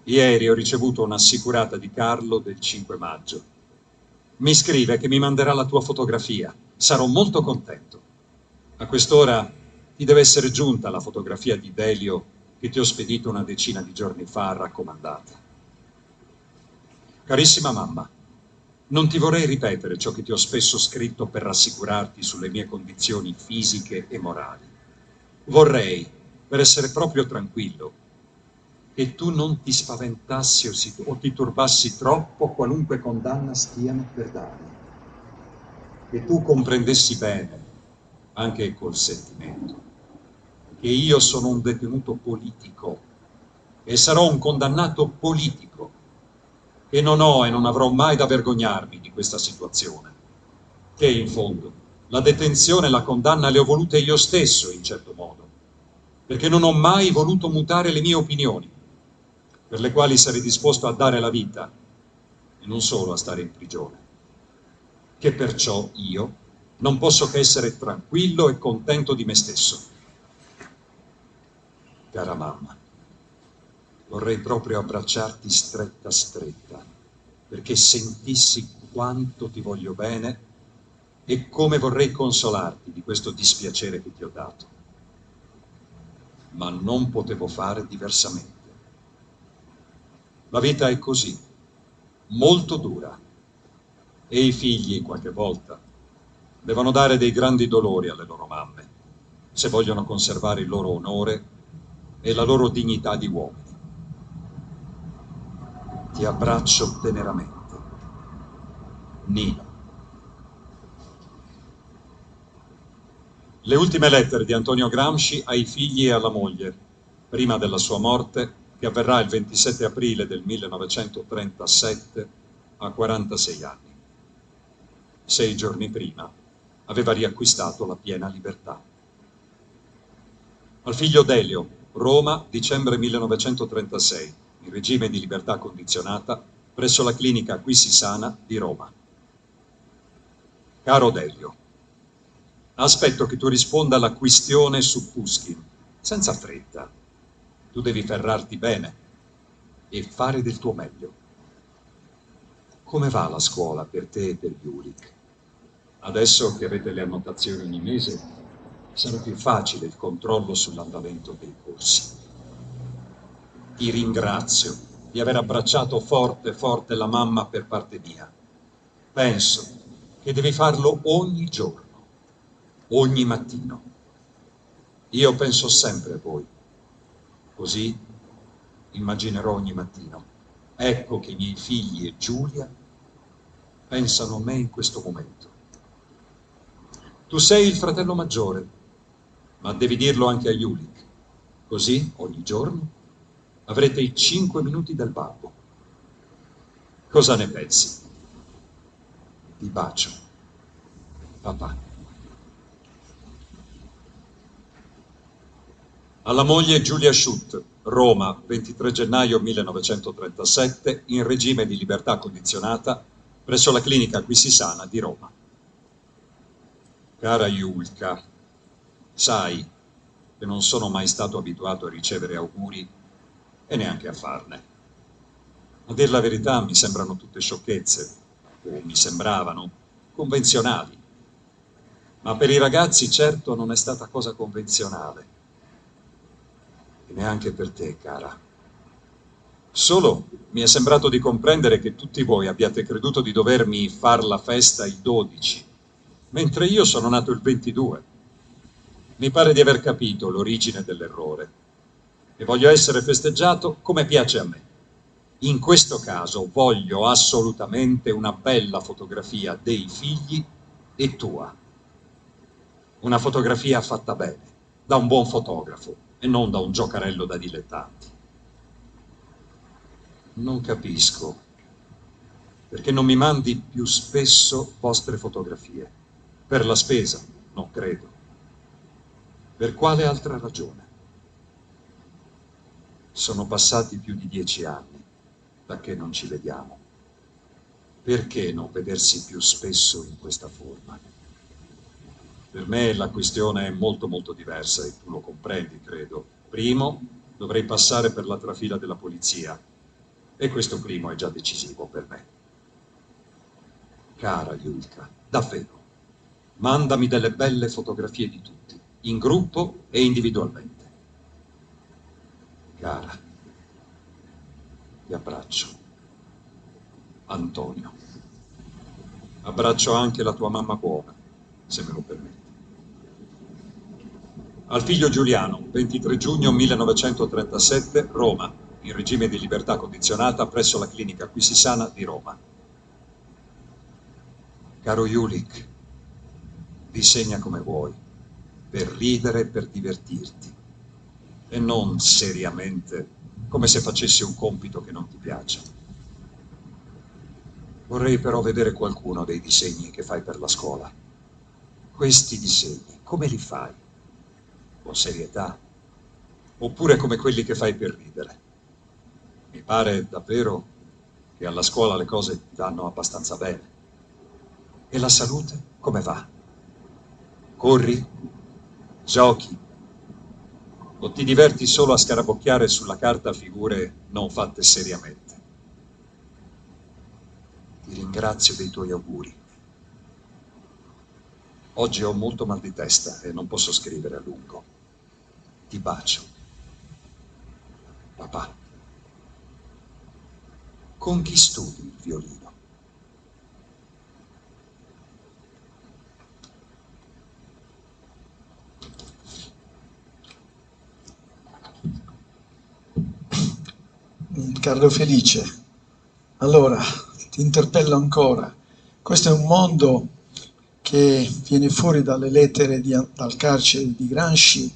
Ieri ho ricevuto un'assicurata di Carlo del 5 maggio. Mi scrive che mi manderà la tua fotografia. Sarò molto contento. A quest'ora ti deve essere giunta la fotografia di Delio che ti ho spedito una decina di giorni fa raccomandata. Carissima mamma, non ti vorrei ripetere ciò che ti ho spesso scritto per rassicurarti sulle mie condizioni fisiche e morali. Vorrei, per essere proprio tranquillo, che tu non ti spaventassi o ti turbassi troppo qualunque condanna stiano per darmi. Che tu comprendessi bene, anche col sentimento, che io sono un detenuto politico e sarò un condannato politico, che non ho e non avrò mai da vergognarmi di questa situazione, che in fondo la detenzione e la condanna le ho volute io stesso in certo modo, perché non ho mai voluto mutare le mie opinioni, per le quali sarei disposto a dare la vita e non solo a stare in prigione, che perciò io non posso che essere tranquillo e contento di me stesso. Cara mamma, vorrei proprio abbracciarti stretta stretta, perché sentissi quanto ti voglio bene e come vorrei consolarti di questo dispiacere che ti ho dato. Ma non potevo fare diversamente. La vita è così, molto dura, e i figli, qualche volta, devono dare dei grandi dolori alle loro mamme, se vogliono conservare il loro onore e la loro dignità di uomini. Ti abbraccio teneramente. Nino. Le ultime lettere di Antonio Gramsci ai figli e alla moglie, prima della sua morte, che avverrà il 27 aprile del 1937 a 46 anni. 6 giorni prima aveva riacquistato la piena libertà. Al figlio Delio, Roma, dicembre 1936, in regime di libertà condizionata, presso la clinica Acquisisana di Roma. Caro Delio, aspetto che tu risponda alla questione su Puškin, senza fretta. Tu devi ferrarti bene e fare del tuo meglio. Come va la scuola per te e per Julik? Adesso che avete le annotazioni ogni mese, sarà più facile il controllo sull'andamento dei corsi. Ti ringrazio di aver abbracciato forte forte la mamma per parte mia. Penso che devi farlo ogni giorno, ogni mattino. Io penso sempre a voi. Così immaginerò ogni mattino. Ecco che i miei figli e Giulia pensano a me in questo momento. Tu sei il fratello maggiore, ma devi dirlo anche a Julik. Così, ogni giorno, avrete i 5 minuti del babbo. Cosa ne pensi? Ti bacio. Papà. Alla moglie Giulia Schutt, Roma, 23 gennaio 1937, in regime di libertà condizionata, presso la clinica Acquisisana di Roma. Cara Julka, sai che non sono mai stato abituato a ricevere auguri e neanche a farne. A dir la verità mi sembrano tutte sciocchezze, o mi sembravano, convenzionali. Ma per i ragazzi certo non è stata cosa convenzionale. E neanche per te, cara. Solo mi è sembrato di comprendere che tutti voi abbiate creduto di dovermi far la festa il 12, mentre io sono nato il 22. Mi pare di aver capito l'origine dell'errore e voglio essere festeggiato come piace a me. In questo caso voglio assolutamente una bella fotografia dei figli e tua. Una fotografia fatta bene, da un buon fotografo e non da un giocarello da dilettanti. Non capisco perché non mi mandi più spesso vostre fotografie. Per la spesa? Non credo. Per quale altra ragione? Sono passati più di 10 anni da che non ci vediamo. Perché non vedersi più spesso in questa forma? Per me la questione è molto molto diversa e tu lo comprendi, credo. Primo, dovrei passare per la trafila della polizia e questo primo è già decisivo per me. Cara Julka, davvero, mandami delle belle fotografie di tutti, in gruppo e individualmente. Cara, ti abbraccio. Antonio. Abbraccio anche la tua mamma buona, se me lo permetti. Al figlio Giuliano, 23 giugno 1937, Roma, in regime di libertà condizionata presso la clinica Quisisana di Roma. Caro Julik, disegna come vuoi, per ridere e per divertirti, e non seriamente come se facessi un compito che non ti piace. Vorrei però vedere qualcuno dei disegni che fai per la scuola. Questi disegni, come li fai? Con serietà? Oppure come quelli che fai per ridere? Mi pare davvero che alla scuola le cose vanno abbastanza bene. E la salute come va? Corri? Giochi? O ti diverti solo a scarabocchiare sulla carta figure non fatte seriamente? Ti ringrazio dei tuoi auguri. Oggi ho molto mal di testa e non posso scrivere a lungo. Ti bacio. Papà. Con chi studi il violino? Carlo Felice, allora ti interpello ancora. Questo è un mondo che viene fuori dalle lettere dal carcere di Gramsci,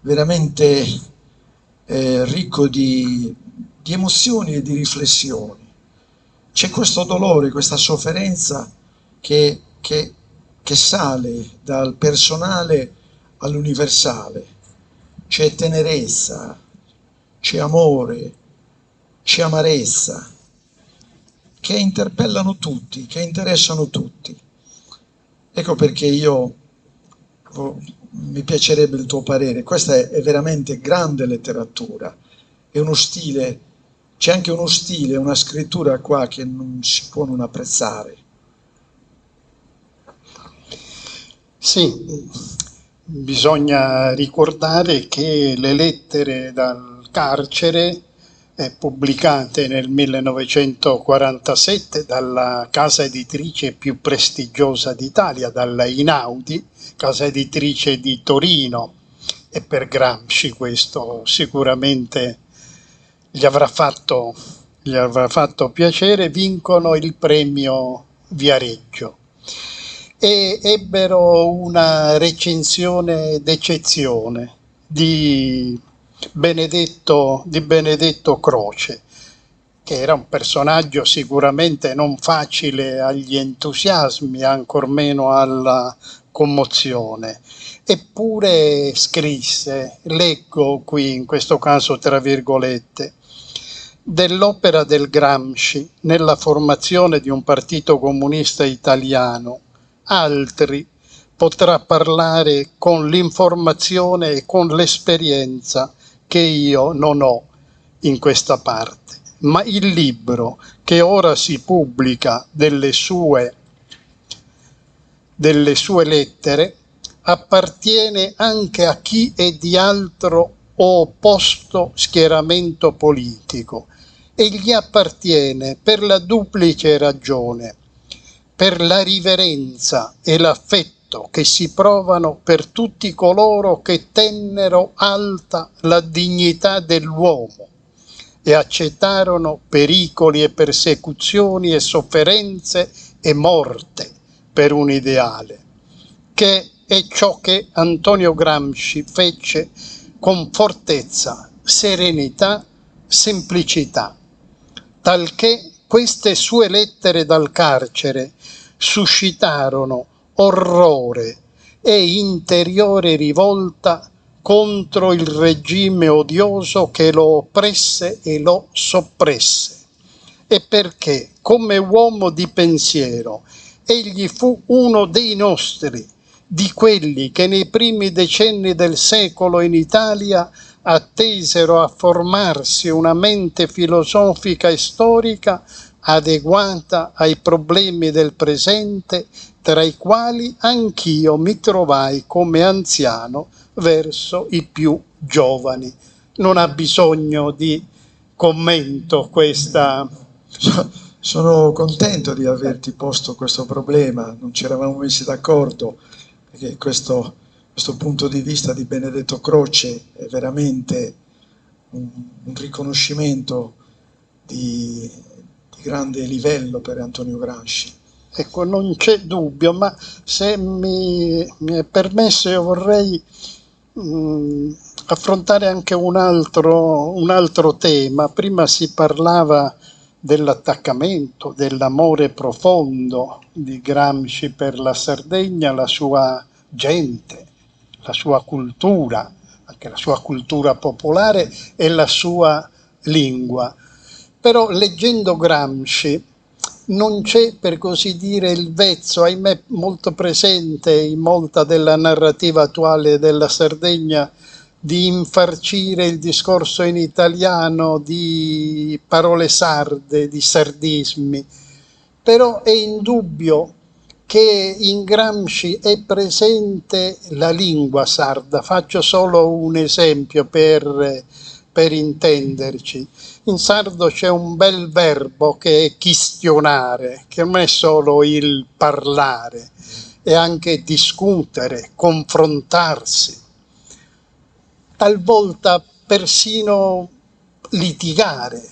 veramente ricco di emozioni e di riflessioni. C'è questo dolore, questa sofferenza che sale dal personale all'universale. C'è tenerezza, c'è amore, c'è amarezza, che interpellano tutti, che interessano tutti. Ecco perché mi piacerebbe il tuo parere. Questa è veramente grande letteratura, è uno stile, c'è anche uno stile, una scrittura qua che non si può non apprezzare. Sì, bisogna ricordare che le lettere dal carcere pubblicate nel 1947 dalla casa editrice più prestigiosa d'Italia, dalla Einaudi, casa editrice di Torino, e per Gramsci questo sicuramente gli avrà fatto piacere, vincono il premio Viareggio e ebbero una recensione d'eccezione di Benedetto Croce, che era un personaggio sicuramente non facile agli entusiasmi, ancor meno alla commozione. Eppure scrisse, leggo qui in questo caso tra virgolette, dell'opera del Gramsci nella formazione di un partito comunista italiano, altri potrà parlare con l'informazione e con l'esperienza che io non ho, in questa parte, ma il libro che ora si pubblica delle sue lettere appartiene anche a chi è di altro o opposto schieramento politico, e gli appartiene per la duplice ragione, per la riverenza e l'affetto che si provano per tutti coloro che tennero alta la dignità dell'uomo e accettarono pericoli e persecuzioni e sofferenze e morte per un ideale, che è ciò che Antonio Gramsci fece con fortezza, serenità, semplicità, talché queste sue lettere dal carcere suscitarono orrore e interiore rivolta contro il regime odioso che lo oppresse e lo soppresse, e perché, come uomo di pensiero, egli fu uno dei nostri, di quelli che nei primi decenni del secolo in Italia attesero a formarsi una mente filosofica e storica adeguata ai problemi del presente, tra i quali anch'io mi trovai come anziano verso i più giovani. Non ha bisogno di commento questa. Sono contento di averti posto questo problema, non ci eravamo messi d'accordo, perché questo punto di vista di Benedetto Croce è veramente un riconoscimento di grande livello per Antonio Gramsci. Ecco, non c'è dubbio, ma se mi è permesso io vorrei affrontare anche un altro tema. Prima si parlava dell'attaccamento, dell'amore profondo di Gramsci per la Sardegna, la sua gente, la sua cultura, anche la sua cultura popolare e la sua lingua. Però leggendo Gramsci non c'è, per così dire, il vezzo, ahimè molto presente in molta della narrativa attuale della Sardegna, di infarcire il discorso in italiano di parole sarde, di sardismi. Però è indubbio che in Gramsci è presente la lingua sarda. Faccio solo un esempio per intenderci. In sardo c'è un bel verbo che è chistionare, che non è solo il parlare, è anche discutere, confrontarsi, talvolta persino litigare,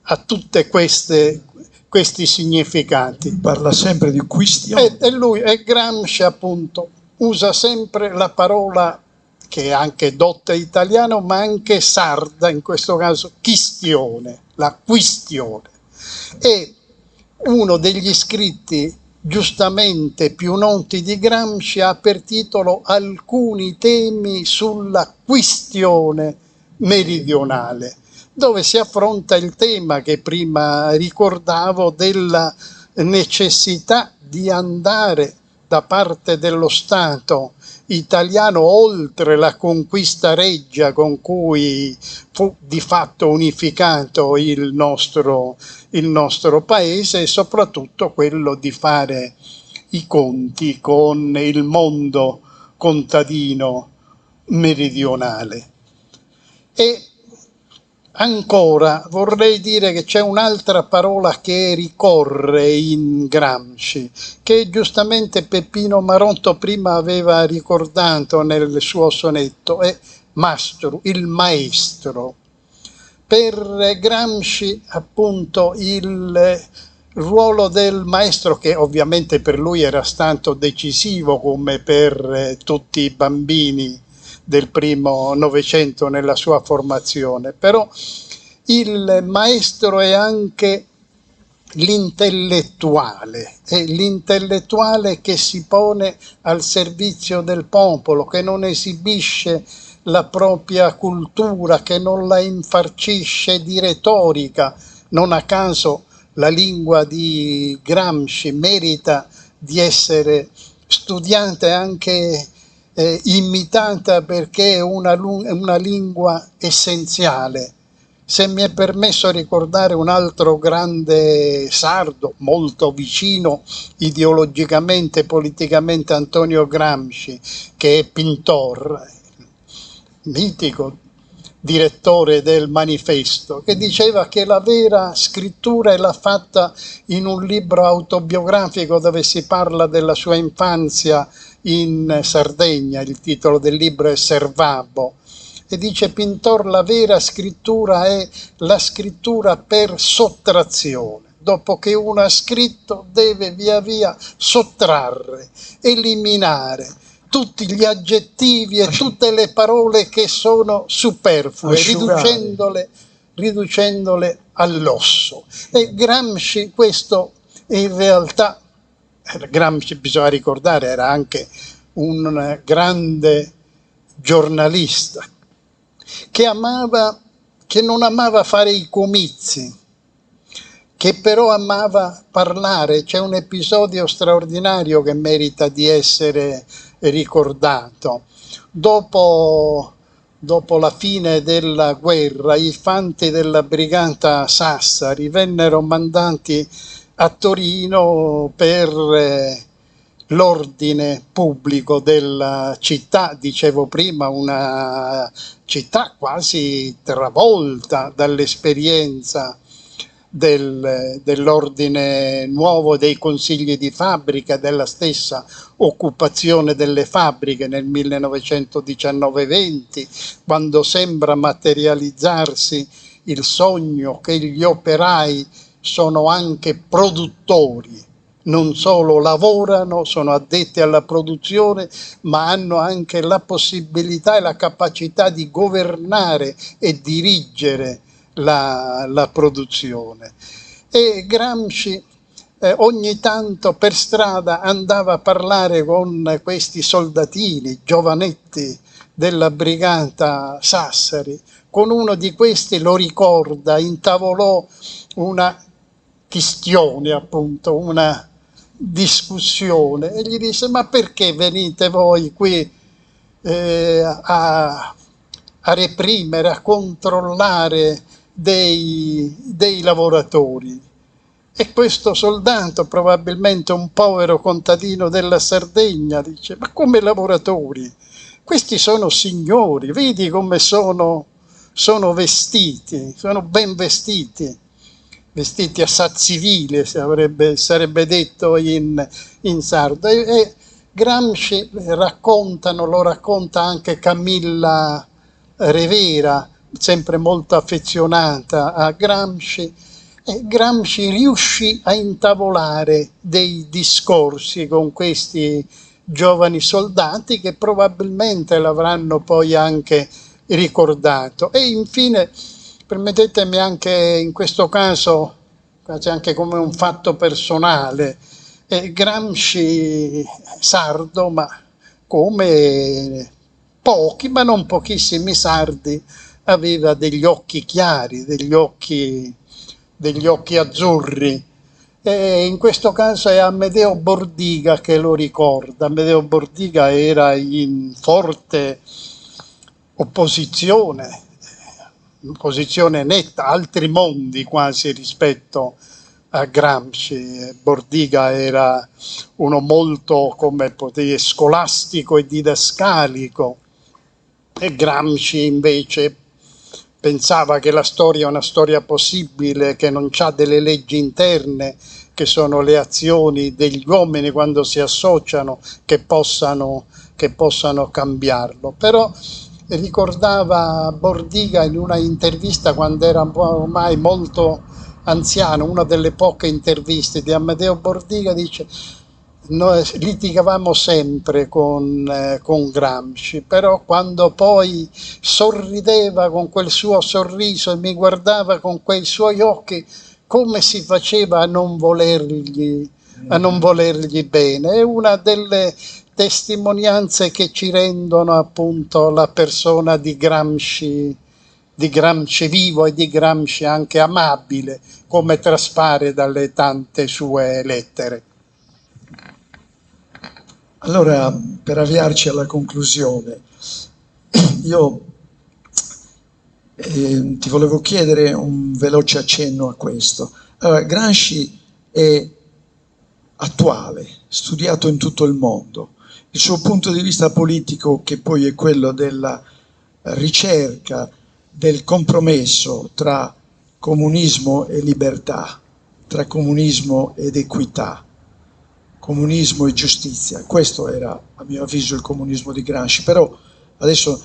a tutte questi significati. Parla sempre di questione. E Gramsci appunto usa sempre la parola che è anche dotta italiano, ma anche sarda, in questo caso quistione, la questione. E uno degli scritti giustamente più noti di Gramsci ha per titolo Alcuni temi sulla questione meridionale, dove si affronta il tema che prima ricordavo della necessità di andare da parte dello Stato italiano oltre la conquista reggia con cui fu di fatto unificato il nostro paese, e soprattutto quello di fare i conti con il mondo contadino meridionale. E ancora vorrei dire che c'è un'altra parola che ricorre in Gramsci, che giustamente Peppino Marotto prima aveva ricordato nel suo sonetto, è mastro, il maestro. Per Gramsci appunto il ruolo del maestro, che ovviamente per lui era stato decisivo come per tutti i bambini del primo Novecento nella sua formazione, però il maestro è anche l'intellettuale, è l'intellettuale che si pone al servizio del popolo, che non esibisce la propria cultura, che non la infarcisce di retorica. Non a caso la lingua di Gramsci merita di essere studiata e anche imitata, perché è una lingua essenziale. Se mi è permesso ricordare un altro grande sardo, molto vicino ideologicamente e politicamente a Antonio Gramsci, che è Pintor, mitico direttore del Manifesto, che diceva che la vera scrittura è la fatta in un libro autobiografico dove si parla della sua infanzia in Sardegna. Il titolo del libro è Servabo. E dice Pintor: la vera scrittura è la scrittura per sottrazione. Dopo che uno ha scritto deve via via sottrarre, eliminare tutti gli aggettivi e tutte le parole che sono superflue, riducendole all'osso. E Gramsci questo in realtà, Gramsci bisogna ricordare, era anche un grande giornalista che non amava fare i comizi, che però amava parlare. C'è un episodio straordinario che merita di essere ricordato. Dopo la fine della guerra, i fanti della brigata Sassari vennero mandati a Torino per l'ordine pubblico della città. Dicevo prima, una città quasi travolta dall'esperienza dell'ordine nuovo, dei consigli di fabbrica, della stessa occupazione delle fabbriche nel 1919-20, quando sembra materializzarsi il sogno che gli operai sono anche produttori, non solo lavorano, sono addetti alla produzione, ma hanno anche la possibilità e la capacità di governare e dirigere la produzione. E Gramsci ogni tanto per strada andava a parlare con questi soldatini, giovanetti della brigata Sassari. Con uno di questi, lo ricorda, intavolò una chistione, appunto, una discussione, e gli disse: ma perché venite voi qui a reprimere, a controllare dei lavoratori? E questo soldato, probabilmente un povero contadino della Sardegna, dice: ma come lavoratori? Questi sono signori, vedi come sono vestiti, sono ben vestiti a sat civile, sarebbe detto in sardo. E Gramsci lo racconta anche Camilla Revera, sempre molto affezionata a Gramsci. E Gramsci riuscì a intavolare dei discorsi con questi giovani soldati che probabilmente l'avranno poi anche ricordato. E infine, permettetemi anche in questo caso, quasi anche come un fatto personale, Gramsci sardo, ma come pochi, ma non pochissimi sardi, aveva degli occhi chiari, degli occhi azzurri. E in questo caso è Amedeo Bordiga che lo ricorda. Amedeo Bordiga era in forte opposizione netta, altri mondi quasi rispetto a Gramsci. Bordiga era uno molto, come potevi, scolastico e didascalico, e Gramsci invece pensava che la storia è una storia possibile, che non c'ha delle leggi interne, che sono le azioni degli uomini quando si associano che possano cambiarlo. Però ricordava Bordiga in una intervista, quando era ormai molto anziano, una delle poche interviste di Amedeo Bordiga, dice: noi litigavamo sempre con Gramsci, però quando poi sorrideva con quel suo sorriso e mi guardava con quei suoi occhi, come si faceva a non volergli bene? È una delle testimonianze che ci rendono appunto la persona di Gramsci vivo e di Gramsci anche amabile, come traspare dalle tante sue lettere. Allora, per avviarci alla conclusione, io Ti volevo chiedere un veloce accenno a questo. Allora, Gramsci è attuale, studiato in tutto il mondo. Il suo punto di vista politico, che poi è quello della ricerca del compromesso tra comunismo e libertà, tra comunismo ed equità, comunismo e giustizia. Questo era, a mio avviso, il comunismo di Gramsci. Però adesso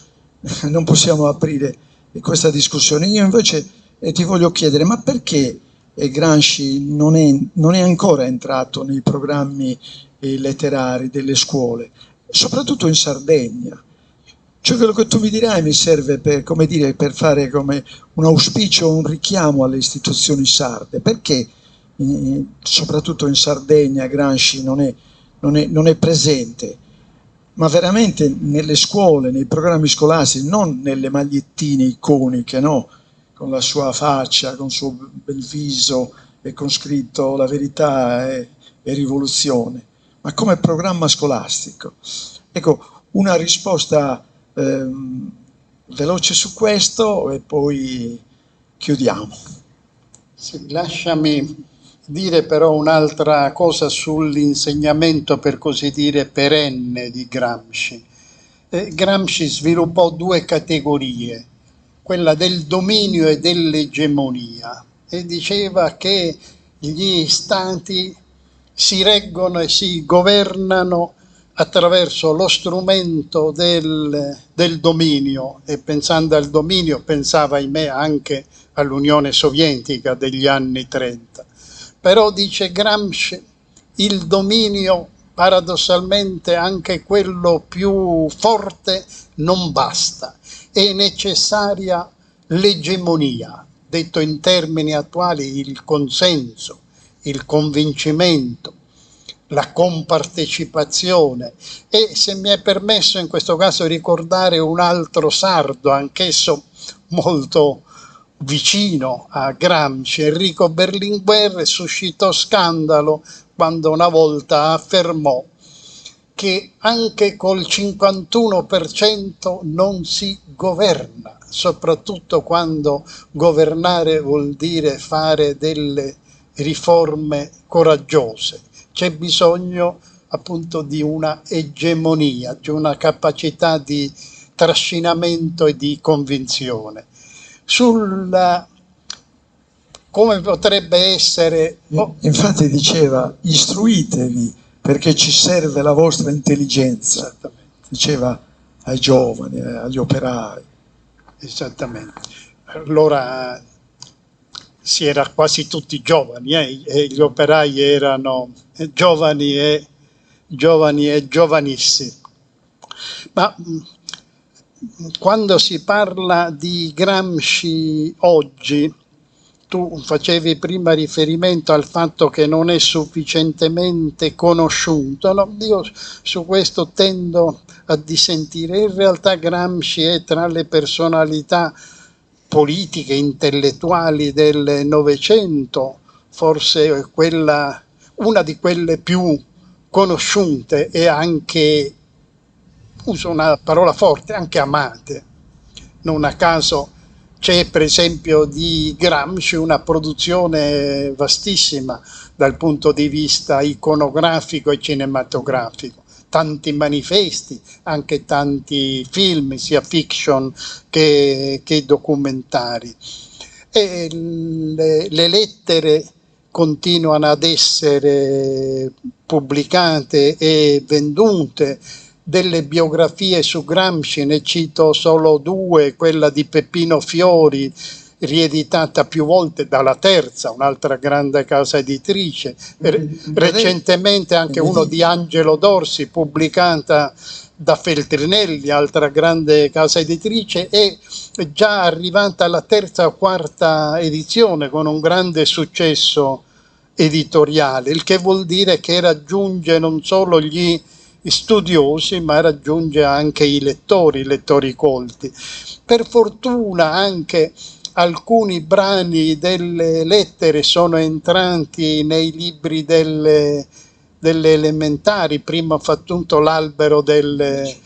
non possiamo aprire questa discussione. Io invece ti voglio chiedere, ma perché Gramsci non è ancora entrato nei programmi letterari delle scuole, soprattutto in Sardegna? Cioè, quello che tu mi dirai mi serve per, come dire, per fare come un auspicio, un richiamo alle istituzioni sarde. Perché soprattutto in Sardegna Gramsci non è presente? Ma veramente nelle scuole, nei programmi scolastici, non nelle magliettine iconiche, no? Con la sua faccia, con il suo bel viso e con scritto la verità è rivoluzione, ma come programma scolastico. Ecco, una risposta veloce su questo e poi chiudiamo. Sì, lasciami dire però un'altra cosa sull'insegnamento, per così dire, perenne di Gramsci. Gramsci sviluppò due categorie, quella del dominio e dell'egemonia, e diceva che gli stati si reggono e si governano attraverso lo strumento del dominio, e pensando al dominio pensava, ahimè, anche all'Unione Sovietica degli anni 30. Però, dice Gramsci, il dominio, paradossalmente anche quello più forte, non basta, è necessaria l'egemonia, detto in termini attuali il consenso, il convincimento, la compartecipazione. E se mi è permesso in questo caso ricordare un altro sardo, anch'esso molto vicino a Gramsci, Enrico Berlinguer, suscitò scandalo quando una volta affermò che anche col 51% non si governa, soprattutto quando governare vuol dire fare delle riforme coraggiose. C'è bisogno appunto di una egemonia, di una capacità di trascinamento e di convinzione. Come potrebbe essere... Infatti diceva, istruitevi perché ci serve la vostra intelligenza. Diceva ai giovani, agli operai. Esattamente. Allora si era quasi tutti giovani, e gli operai erano giovani e giovanissimi. Ma quando si parla di Gramsci oggi, tu facevi prima riferimento al fatto che non è sufficientemente conosciuto, no? Io su questo tendo a dissentire. In realtà Gramsci è tra le personalità politiche, intellettuali del Novecento, forse una di quelle più conosciute e anche, uso una parola forte, anche amate. Non a caso c'è per esempio di Gramsci una produzione vastissima dal punto di vista iconografico e cinematografico, tanti manifesti, anche tanti film, sia fiction che documentari. E le lettere continuano ad essere pubblicate e vendute. Delle biografie su Gramsci ne cito solo due, quella di Peppino Fiori, rieditata più volte dalla Terza, un'altra grande casa editrice, recentemente anche uno di Angelo Dorsi, pubblicata da Feltrinelli, altra grande casa editrice, e già arrivata alla terza o quarta edizione con un grande successo editoriale, il che vuol dire che raggiunge non solo gli studiosi, ma raggiunge anche i lettori colti. Per fortuna anche alcuni brani delle lettere sono entrati nei libri delle elementari, prima ho fatto appunto l'albero del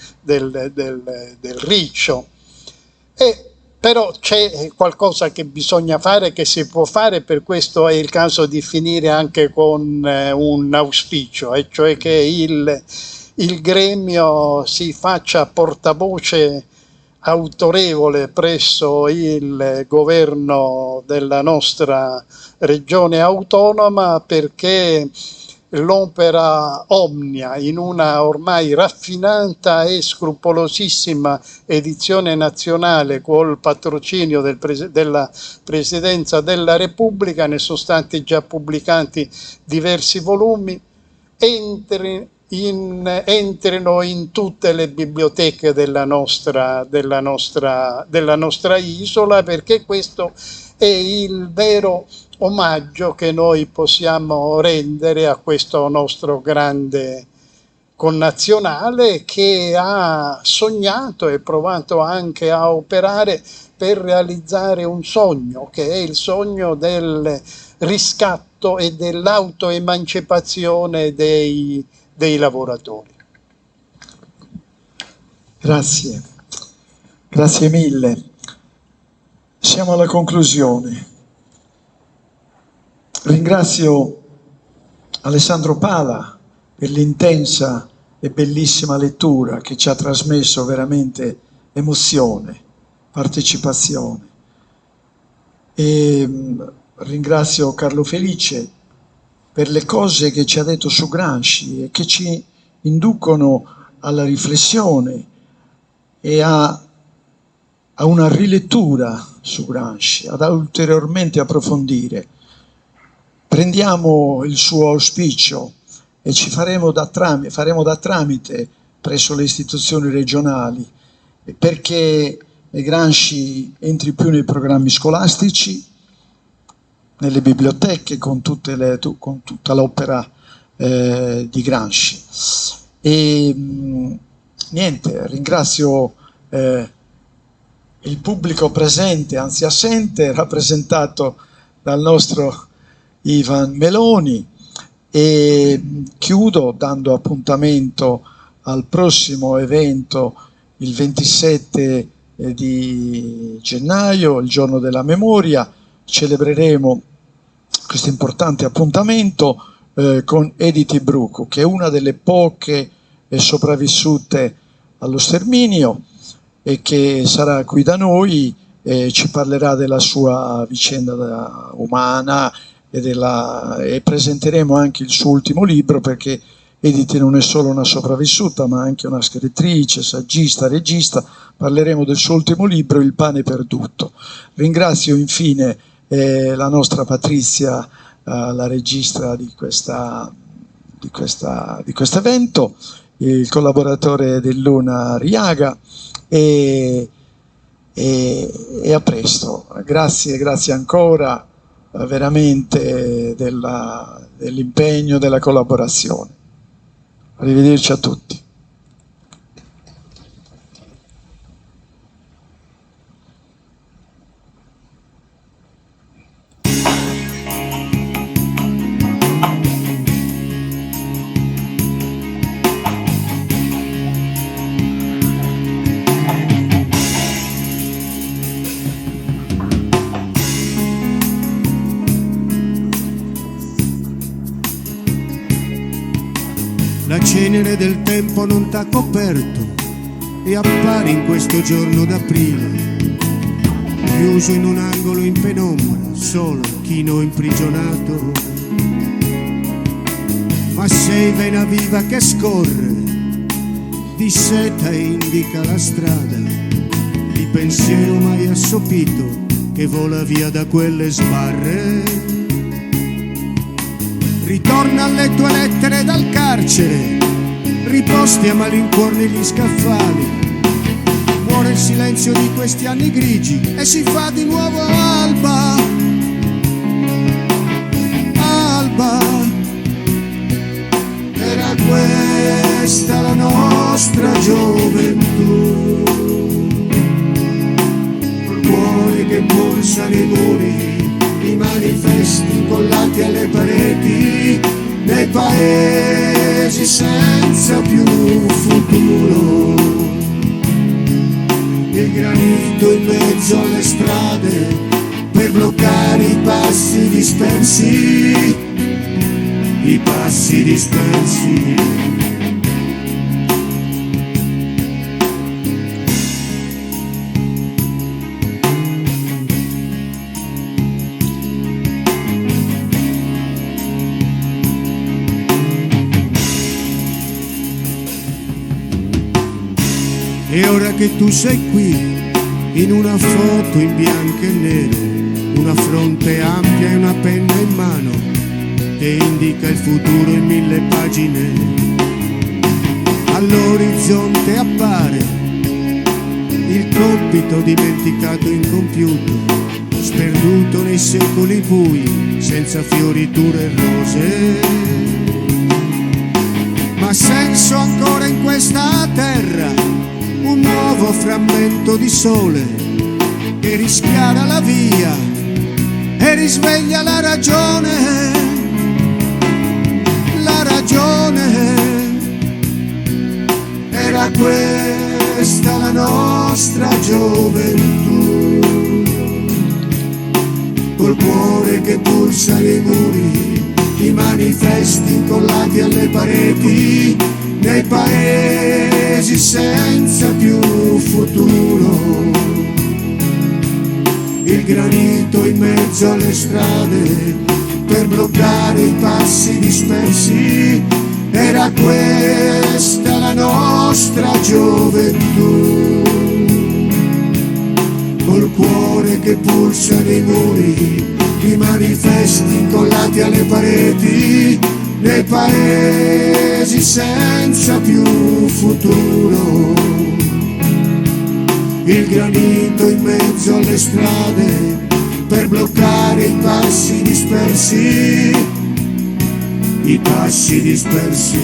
riccio, e Però c'è qualcosa che bisogna fare, che si può fare, per questo è il caso di finire anche con un auspicio, e cioè che il gremio si faccia portavoce autorevole presso il governo della nostra regione autonoma, perché l'opera Omnia, in una ormai raffinata e scrupolosissima edizione nazionale col patrocinio della Presidenza della Repubblica, ne sono stati già pubblicati diversi volumi, entrino in tutte le biblioteche della nostra isola, perché questo è il vero omaggio che noi possiamo rendere a questo nostro grande connazionale, che ha sognato e provato anche a operare per realizzare un sogno, che è il sogno del riscatto e dell'autoemancipazione dei lavoratori. Grazie, grazie mille. Siamo alla conclusione. Ringrazio Alessandro Pala per l'intensa e bellissima lettura che ci ha trasmesso veramente emozione, partecipazione. E ringrazio Carlo Felice per le cose che ci ha detto su Gramsci e che ci inducono alla riflessione e a una rilettura su Gramsci, ad ulteriormente approfondire. Prendiamo il suo auspicio e ci faremo da tramite presso le istituzioni regionali, perché Gramsci entri più nei programmi scolastici, nelle biblioteche, con tutta l'opera di Gramsci. E niente, ringrazio il pubblico presente, anzi assente, rappresentato dal nostro Ivan Meloni, e chiudo dando appuntamento al prossimo evento il 27 di gennaio, il giorno della memoria. Celebreremo questo importante appuntamento con Edith Brucu, che è una delle poche sopravvissute allo sterminio e che sarà qui da noi, ci parlerà della sua vicenda umana e presenteremo anche il suo ultimo libro, perché Edith non è solo una sopravvissuta ma anche una scrittrice, saggista, regista. Parleremo del suo ultimo libro, Il pane perduto. Ringrazio infine la nostra Patrizia, la regista di questo evento, il collaboratore dell'Una Riaga, e a presto. Grazie ancora veramente dell'impegno, della collaborazione. Arrivederci a tutti. La cenere del tempo non t'ha coperto e appare in questo giorno d'aprile, chiuso in un angolo in penombra, solo chino imprigionato. Ma sei vena viva che scorre, di seta e indica la strada, di pensiero mai assopito che vola via da quelle sbarre. Ritorna alle tue lettere dal carcere, riposti a malincuore gli scaffali. Muore il silenzio di questi anni grigi e si fa di nuovo alba. Alba, era questa la nostra gioventù. Cuori che pulsa nei muri, i manifesti incollati alle pareti, nei paesi senza più futuro. Il il granito in mezzo alle strade per bloccare i passi dispersi, i passi dispersi. E ora che tu sei qui, in una foto in bianco e nero, una fronte ampia e una penna in mano, che indica il futuro in 1000 pagine, all'orizzonte appare il compito dimenticato e incompiuto, sperduto nei secoli bui, senza fioriture e rose. Ma senso ancora in questa terra, un nuovo frammento di sole che rischiara la via e risveglia la ragione. La ragione era questa la nostra gioventù, col cuore che pulsa nei muri, i manifesti incollati alle pareti, nei paesi senza più futuro, il granito in mezzo alle strade per bloccare i passi dispersi. Era questa la nostra gioventù, col cuore che pulsa nei muri, i manifesti incollati alle pareti, nei paesi senza più futuro, il granito in mezzo alle strade per bloccare i passi dispersi, i passi dispersi.